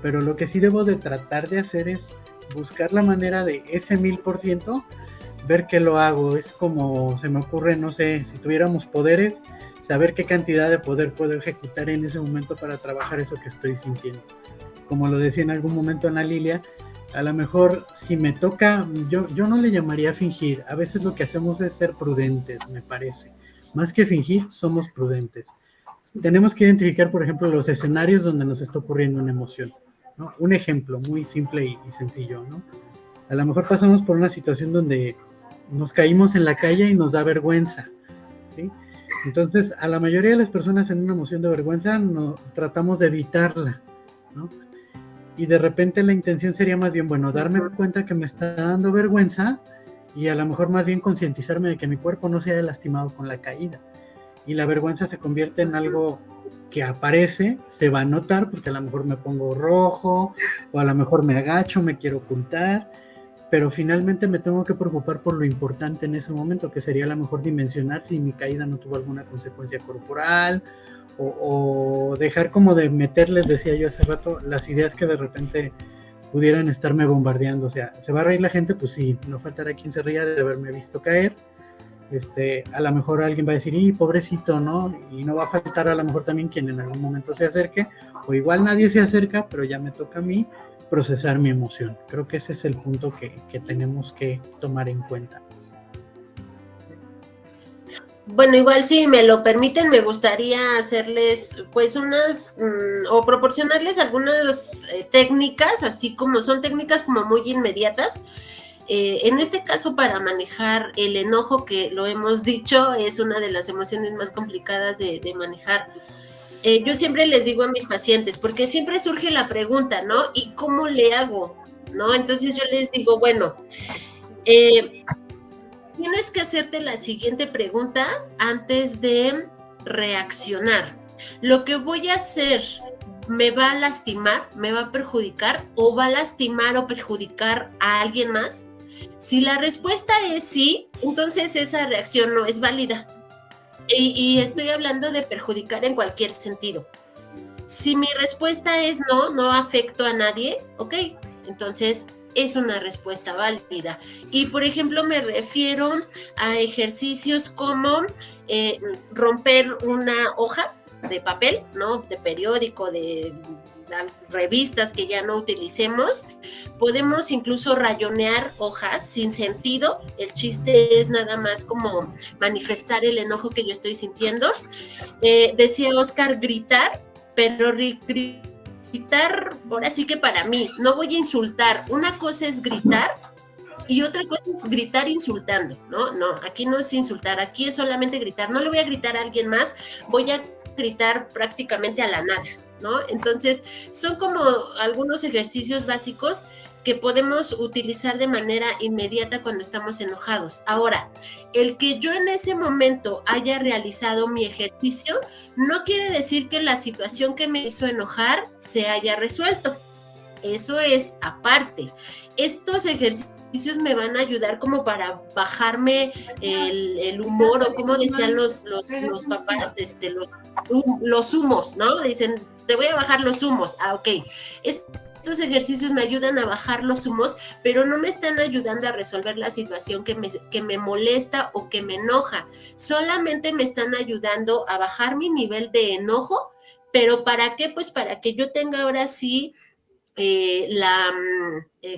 Pero lo que sí debo de tratar de hacer es buscar la manera de ese 1000%, ver que lo hago. Es como se me ocurre, no sé, si tuviéramos poderes, saber qué cantidad de poder puedo ejecutar en ese momento para trabajar eso que estoy sintiendo. Como lo decía en algún momento Ana Lilia, a lo mejor si me toca, yo no le llamaría fingir, a veces lo que hacemos es ser prudentes, me parece. Más que fingir, somos prudentes. Tenemos que identificar, por ejemplo, los escenarios donde nos está ocurriendo una emoción, ¿no? Un ejemplo muy simple y sencillo, ¿no? A lo mejor pasamos por una situación donde nos caímos en la calle y nos da vergüenza, ¿sí? Entonces, a la mayoría de las personas en una emoción de vergüenza tratamos de evitarla, ¿no? Y de repente la intención sería más bien, bueno, darme cuenta que me está dando vergüenza y a lo mejor más bien concientizarme de que mi cuerpo no se haya lastimado con la caída. Y la vergüenza se convierte en algo que aparece, se va a notar porque a lo mejor me pongo rojo o a lo mejor me agacho, me quiero ocultar, pero finalmente me tengo que preocupar por lo importante en ese momento, que sería a lo mejor dimensionar si mi caída no tuvo alguna consecuencia corporal, o dejar como de meterles, decía yo hace rato, las ideas que de repente pudieran estarme bombardeando. O sea, ¿se va a reír la gente? Pues sí, no faltará quien se ría de haberme visto caer. A lo mejor alguien va a decir, ¡y pobrecito!, ¿no? Y no va a faltar a lo mejor también quien en algún momento se acerque, o igual nadie se acerca, pero ya me toca a mí procesar mi emoción. Creo que ese es el punto que tenemos que tomar en cuenta. Bueno, igual si me lo permiten, me gustaría hacerles pues o proporcionarles algunas técnicas, así como son técnicas como muy inmediatas. En este caso, para manejar el enojo, que lo hemos dicho, es una de las emociones más complicadas de manejar. Yo siempre les digo a mis pacientes, porque siempre surge la pregunta, ¿no? ¿Y cómo le hago? ¿No? Entonces yo les digo, bueno, tienes que hacerte la siguiente pregunta antes de reaccionar. ¿Lo que voy a hacer me va a lastimar, me va a perjudicar o va a lastimar o perjudicar a alguien más? Si la respuesta es sí, entonces esa reacción no es válida. Y estoy hablando de perjudicar en cualquier sentido. Si mi respuesta es no, no afecto a nadie, ok, entonces es una respuesta válida. Y por ejemplo me refiero a ejercicios como romper una hoja de papel, ¿no? De periódico, de revistas que ya no utilicemos. Podemos incluso rayonear hojas sin sentido. El chiste es nada más como manifestar el enojo que yo estoy sintiendo. Decía Oscar, gritar, pero gritar, ahora sí que para mí, no voy a insultar. Una cosa es gritar y otra cosa es gritar insultando, ¿no? No, aquí no es insultar, aquí es solamente gritar. No le voy a gritar a alguien más, voy a gritar prácticamente a la nada, ¿no? Entonces, son como algunos ejercicios básicos que podemos utilizar de manera inmediata cuando estamos enojados. Ahora, el que yo en ese momento haya realizado mi ejercicio no quiere decir que la situación que me hizo enojar se haya resuelto. Eso es aparte. Estos ejercicios me van a ayudar como para bajarme el humor, o como decían los papás, los humos, ¿no? Dicen, te voy a bajar los humos. Ah, ok. Estos ejercicios me ayudan a bajar los humos, pero no me están ayudando a resolver la situación que me molesta o que me enoja. Solamente me están ayudando a bajar mi nivel de enojo, pero ¿para qué? Pues para que yo tenga ahora sí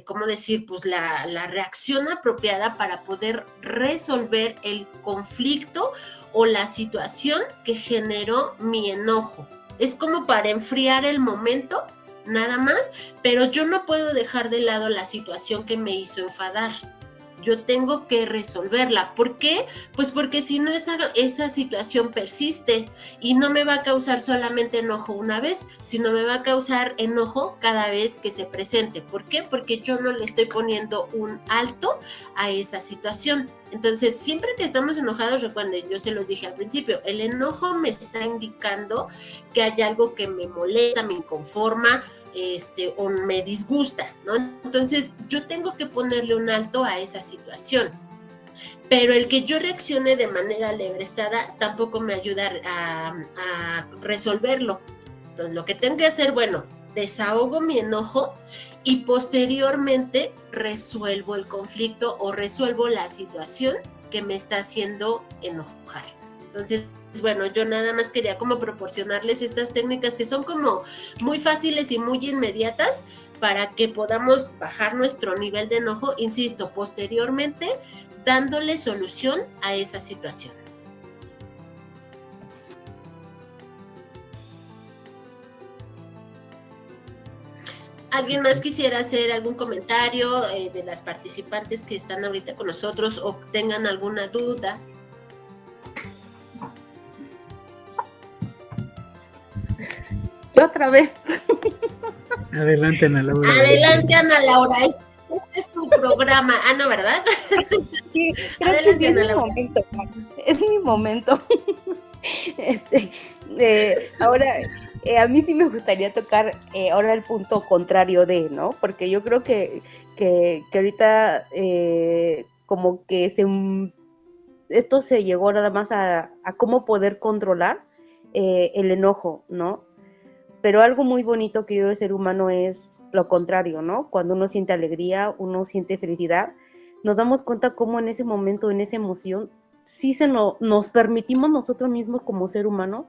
¿cómo decir? Pues la reacción apropiada para poder resolver el conflicto o la situación que generó mi enojo. Es como para enfriar el momento, nada más, pero yo no puedo dejar de lado la situación que me hizo enfadar. Yo tengo que resolverla. ¿Por qué? Pues porque si no esa situación persiste y no me va a causar solamente enojo una vez, sino me va a causar enojo cada vez que se presente. ¿Por qué? Porque yo no le estoy poniendo un alto a esa situación. Entonces, siempre que estamos enojados, recuerden, yo se los dije al principio, el enojo me está indicando que hay algo que me molesta, me inconforma, o me disgusta, ¿no? Entonces, yo tengo que ponerle un alto a esa situación. Pero el que yo reaccione de manera alebrestada tampoco me ayuda a resolverlo. Entonces, lo que tengo que hacer, bueno, desahogo mi enojo y posteriormente resuelvo el conflicto o resuelvo la situación que me está haciendo enojar. Entonces, bueno, yo nada más quería como proporcionarles estas técnicas que son como muy fáciles y muy inmediatas para que podamos bajar nuestro nivel de enojo, insisto, posteriormente dándole solución a esa situación. ¿Alguien más quisiera hacer algún comentario de las participantes que están ahorita con nosotros o tengan alguna duda? Otra vez. Adelante, Ana Laura. Adelante, Ana Laura. Este es tu programa. Ah, no, ¿verdad? Sí, creo Adelante, que sí, Ana Laura. es mi momento. Ahora, a mí sí me gustaría tocar ahora el punto contrario de, ¿no? Porque yo creo que ahorita como que esto se llegó nada más a cómo poder controlar el enojo, ¿no? Pero algo muy bonito que vive el ser humano es lo contrario, ¿no? Cuando uno siente alegría, uno siente felicidad, nos damos cuenta cómo en ese momento, en esa emoción, sí nos permitimos nosotros mismos como ser humano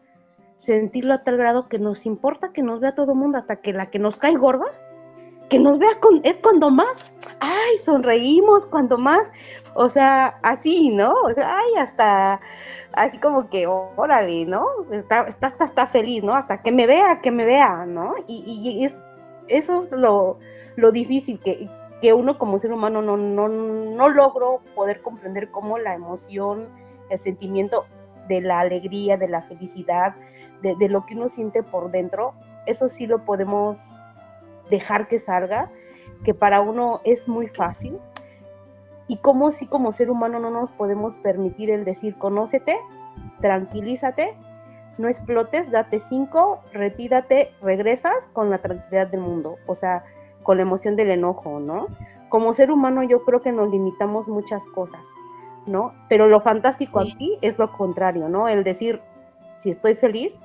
sentirlo a tal grado que nos importa que nos vea todo el mundo, hasta que la que nos cae gorda, que nos vea es cuando más, ay, sonreímos, cuando más, o sea, así, ¿no? O sea, ay, hasta así como que, órale, ¿no? Está feliz, ¿no? Hasta que me vea, ¿no? Y eso es lo difícil, que uno como ser humano no logro poder comprender cómo la emoción, el sentimiento de la alegría, de la felicidad, de lo que uno siente por dentro, eso sí lo podemos dejar que salga, que para uno es muy fácil. y cómo sí como ser humano no nos podemos permitir el decir, conócete, tranquilízate, no explotes, date 5, retírate, regresas con la tranquilidad del mundo, o sea, con la emoción del enojo, ¿no? Como ser humano yo creo que nos limitamos muchas cosas, ¿no? Pero lo fantástico Sí. aquí es lo contrario, ¿no? El decir, si estoy feliz,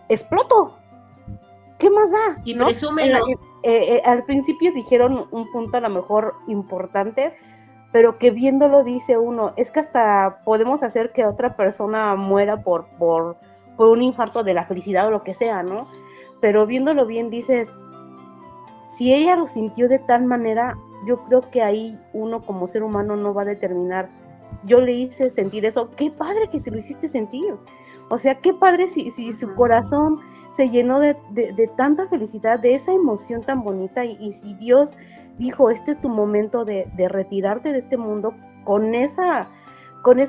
exploto. ¿Qué más da? Y ¿no? presúmelo. Al principio dijeron un punto a lo mejor importante, pero que viéndolo dice uno, es que hasta podemos hacer que otra persona muera por un infarto de la felicidad o lo que sea, ¿no? Pero viéndolo bien dices, si ella lo sintió de tal manera, yo creo que ahí uno como ser humano no va a determinar, yo le hice sentir eso, qué padre que se lo hiciste sentir, o sea, qué padre si su corazón se llenó de tanta felicidad, de esa emoción tan bonita, y si Dios dijo, este es tu momento de retirarte de este mundo con esa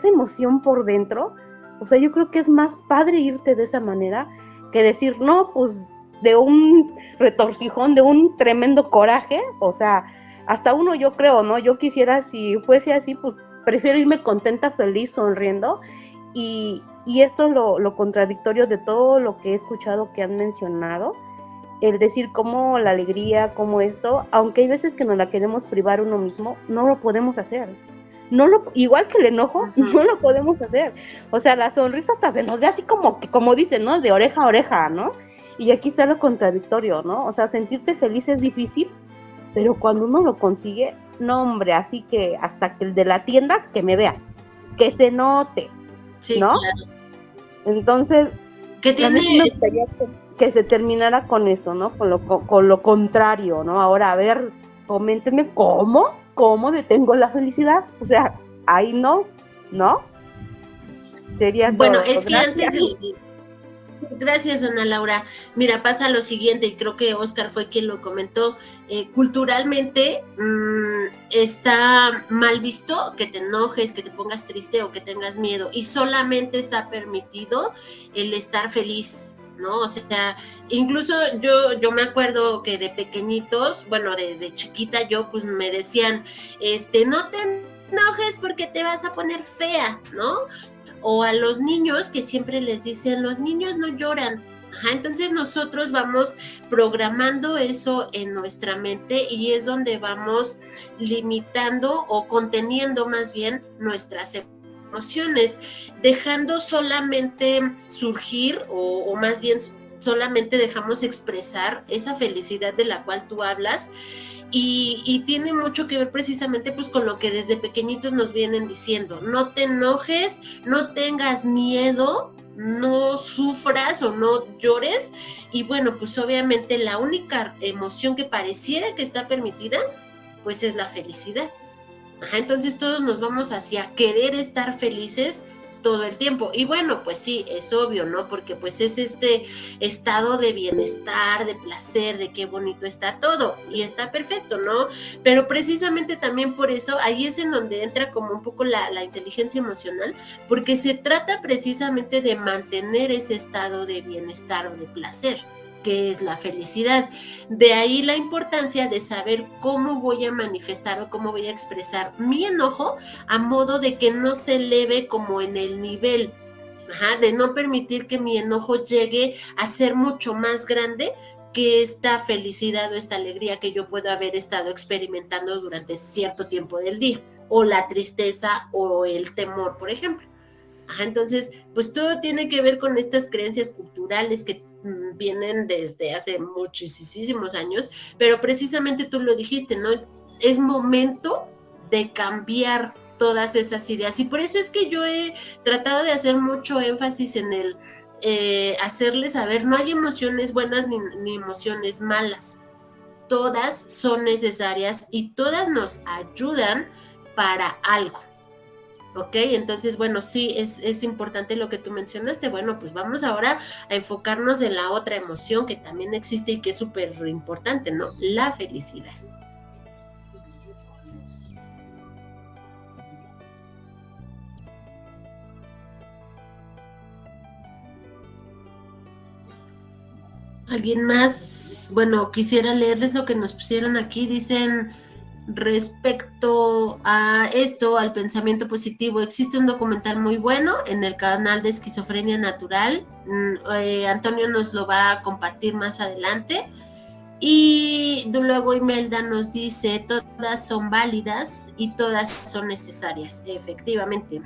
emoción por dentro, o sea, yo creo que es más padre irte de esa manera que decir, no, pues de un retorcijón, de un tremendo coraje, o sea, hasta uno yo creo, ¿no? Yo quisiera, si fuese así, pues prefiero irme contenta, feliz, sonriendo, y esto es lo contradictorio de todo lo que he escuchado que han mencionado, el decir cómo la alegría, cómo esto, aunque hay veces que nos la queremos privar uno mismo, no lo podemos hacer. Igual que el enojo, no lo podemos hacer. O sea, la sonrisa hasta se nos ve así como dicen, ¿no? De oreja a oreja, ¿no? Y aquí está lo contradictorio, ¿no? O sea, sentirte feliz es difícil, pero cuando uno lo consigue, no, hombre, así que hasta que el de la tienda que me vea, que se note, Sí, ¿no? claro. Entonces, Que a mí tiene, sí me gustaría que se terminara con esto, ¿no? Con lo contrario, ¿no? Ahora, a ver, coméntenme cómo detengo la felicidad. O sea, ahí no, ¿no? Sería bueno, todo. es que Gracias. antes de... Gracias, Ana Laura. Mira, pasa lo siguiente, y creo que Oscar fue quien lo comentó. Culturalmente está mal visto que te enojes, que te pongas triste o que tengas miedo, y solamente está permitido el estar feliz, ¿no? O sea, incluso yo me acuerdo que de pequeñitos, bueno, de chiquita yo, pues me decían, no te enojes porque te vas a poner fea, ¿no? O a los niños que siempre les dicen, los niños no lloran. Ajá, entonces nosotros vamos programando eso en nuestra mente, y es donde vamos limitando o conteniendo más bien nuestras emociones, dejando solamente surgir o más bien solamente dejamos expresar esa felicidad de la cual tú hablas. Y tiene mucho que ver precisamente pues con lo que desde pequeñitos nos vienen diciendo, no te enojes, no tengas miedo, no sufras o no llores, y bueno, pues obviamente la única emoción que pareciera que está permitida pues es la felicidad. Ajá, entonces todos nos vamos hacia querer estar felices todo el tiempo. Y bueno, pues sí, es obvio, ¿no? Porque pues es este estado de bienestar, de placer, de qué bonito está todo. Y está perfecto, ¿no? Pero precisamente también por eso, ahí es en donde entra como un poco la inteligencia emocional, porque se trata precisamente de mantener ese estado de bienestar o de placer, que es la felicidad. De ahí la importancia de saber cómo voy a manifestar o cómo voy a expresar mi enojo, a modo de que no se eleve como en el nivel, de no permitir que mi enojo llegue a ser mucho más grande que esta felicidad o esta alegría que yo puedo haber estado experimentando durante cierto tiempo del día, o la tristeza o el temor, por ejemplo. Entonces, pues todo tiene que ver con estas creencias culturales que vienen desde hace muchísimos años, pero precisamente tú lo dijiste, ¿no? Es momento de cambiar todas esas ideas, y por eso es que yo he tratado de hacer mucho énfasis en el hacerles saber, no hay emociones buenas ni emociones malas, todas son necesarias y todas nos ayudan para algo. Ok, entonces, bueno, sí, es importante lo que tú mencionaste. Bueno, pues vamos ahora a enfocarnos en la otra emoción que también existe y que es súper importante, ¿no? La felicidad. ¿Alguien más? Bueno, quisiera leerles lo que nos pusieron aquí. Dicen respecto a esto, al pensamiento positivo, existe un documental muy bueno en el canal de Esquizofrenia Natural. Antonio nos lo va a compartir más adelante. Y luego Imelda nos dice, todas son válidas y todas son necesarias, efectivamente.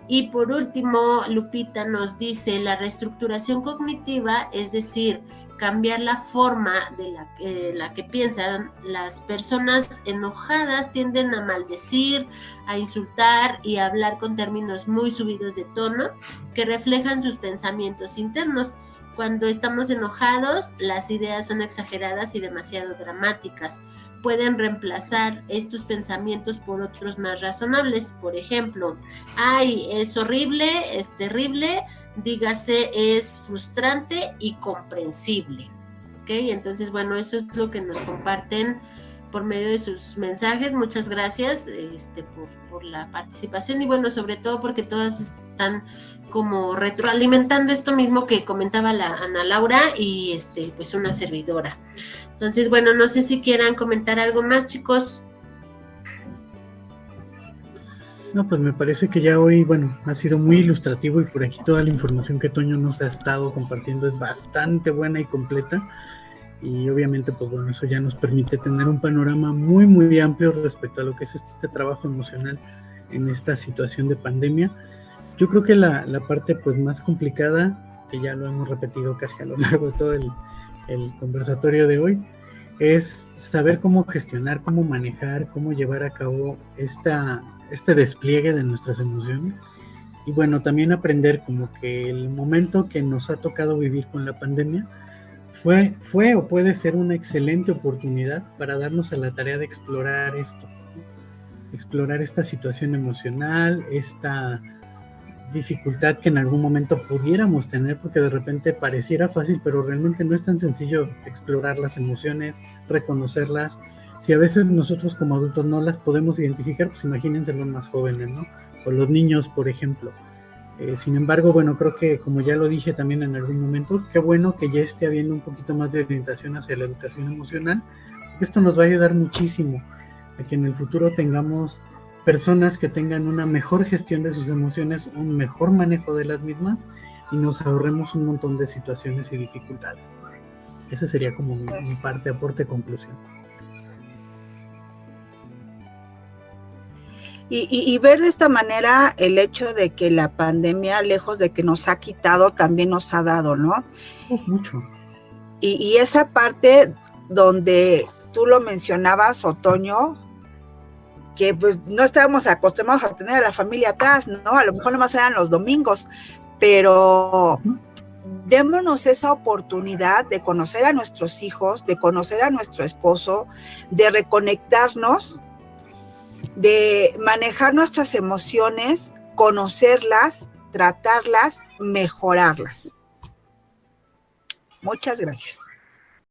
Y por último, Lupita nos dice, la reestructuración cognitiva, es decir, cambiar la forma de la que piensan. Las personas enojadas tienden a maldecir, a insultar y a hablar con términos muy subidos de tono que reflejan sus pensamientos internos. Cuando estamos enojados, las ideas son exageradas y demasiado dramáticas. Pueden reemplazar estos pensamientos por otros más razonables. Por ejemplo, ay, es horrible, es terrible, dígase, es frustrante y comprensible. ¿Ok? Entonces, bueno, eso es lo que nos comparten por medio de sus mensajes. Muchas gracias por la participación y bueno, sobre todo porque todas están como retroalimentando esto mismo que comentaba la Ana Laura y pues una servidora. Entonces, bueno, no sé si quieran comentar algo más, chicos. No, pues me parece que ya hoy, bueno, ha sido muy ilustrativo y por aquí toda la información que Toño nos ha estado compartiendo es bastante buena y completa. Y obviamente, pues bueno, eso ya nos permite tener un panorama muy, muy amplio respecto a lo que es este trabajo emocional en esta situación de pandemia. Yo creo que la parte pues más complicada, que ya lo hemos repetido casi a lo largo de todo el conversatorio de hoy, es saber cómo gestionar, cómo manejar, cómo llevar a cabo este despliegue de nuestras emociones. Y bueno, también aprender como que el momento que nos ha tocado vivir con la pandemia fue o puede ser una excelente oportunidad para darnos a la tarea de explorar esto, explorar esta situación emocional, esta dificultad que en algún momento pudiéramos tener, porque de repente pareciera fácil, pero realmente no es tan sencillo explorar las emociones, reconocerlas. Si a veces nosotros como adultos no las podemos identificar, pues imagínense los más jóvenes, ¿no? O los niños, por ejemplo. Sin embargo, bueno, creo que como ya lo dije también en algún momento, qué bueno que ya esté habiendo un poquito más de orientación hacia la educación emocional. Esto nos va a ayudar muchísimo a que en el futuro tengamos personas que tengan una mejor gestión de sus emociones, un mejor manejo de las mismas y nos ahorremos un montón de situaciones y dificultades. Ese sería como mi parte, aporte, conclusión. Y ver de esta manera el hecho de que la pandemia, lejos de que nos ha quitado, también nos ha dado, ¿no? Mucho. Y esa parte donde tú lo mencionabas, Otoño, que pues no estábamos acostumbrados a tener a la familia atrás, ¿no? A lo mejor nomás eran los domingos, pero démonos esa oportunidad de conocer a nuestros hijos, de conocer a nuestro esposo, de reconectarnos, de manejar nuestras emociones, conocerlas, tratarlas, mejorarlas. Muchas gracias.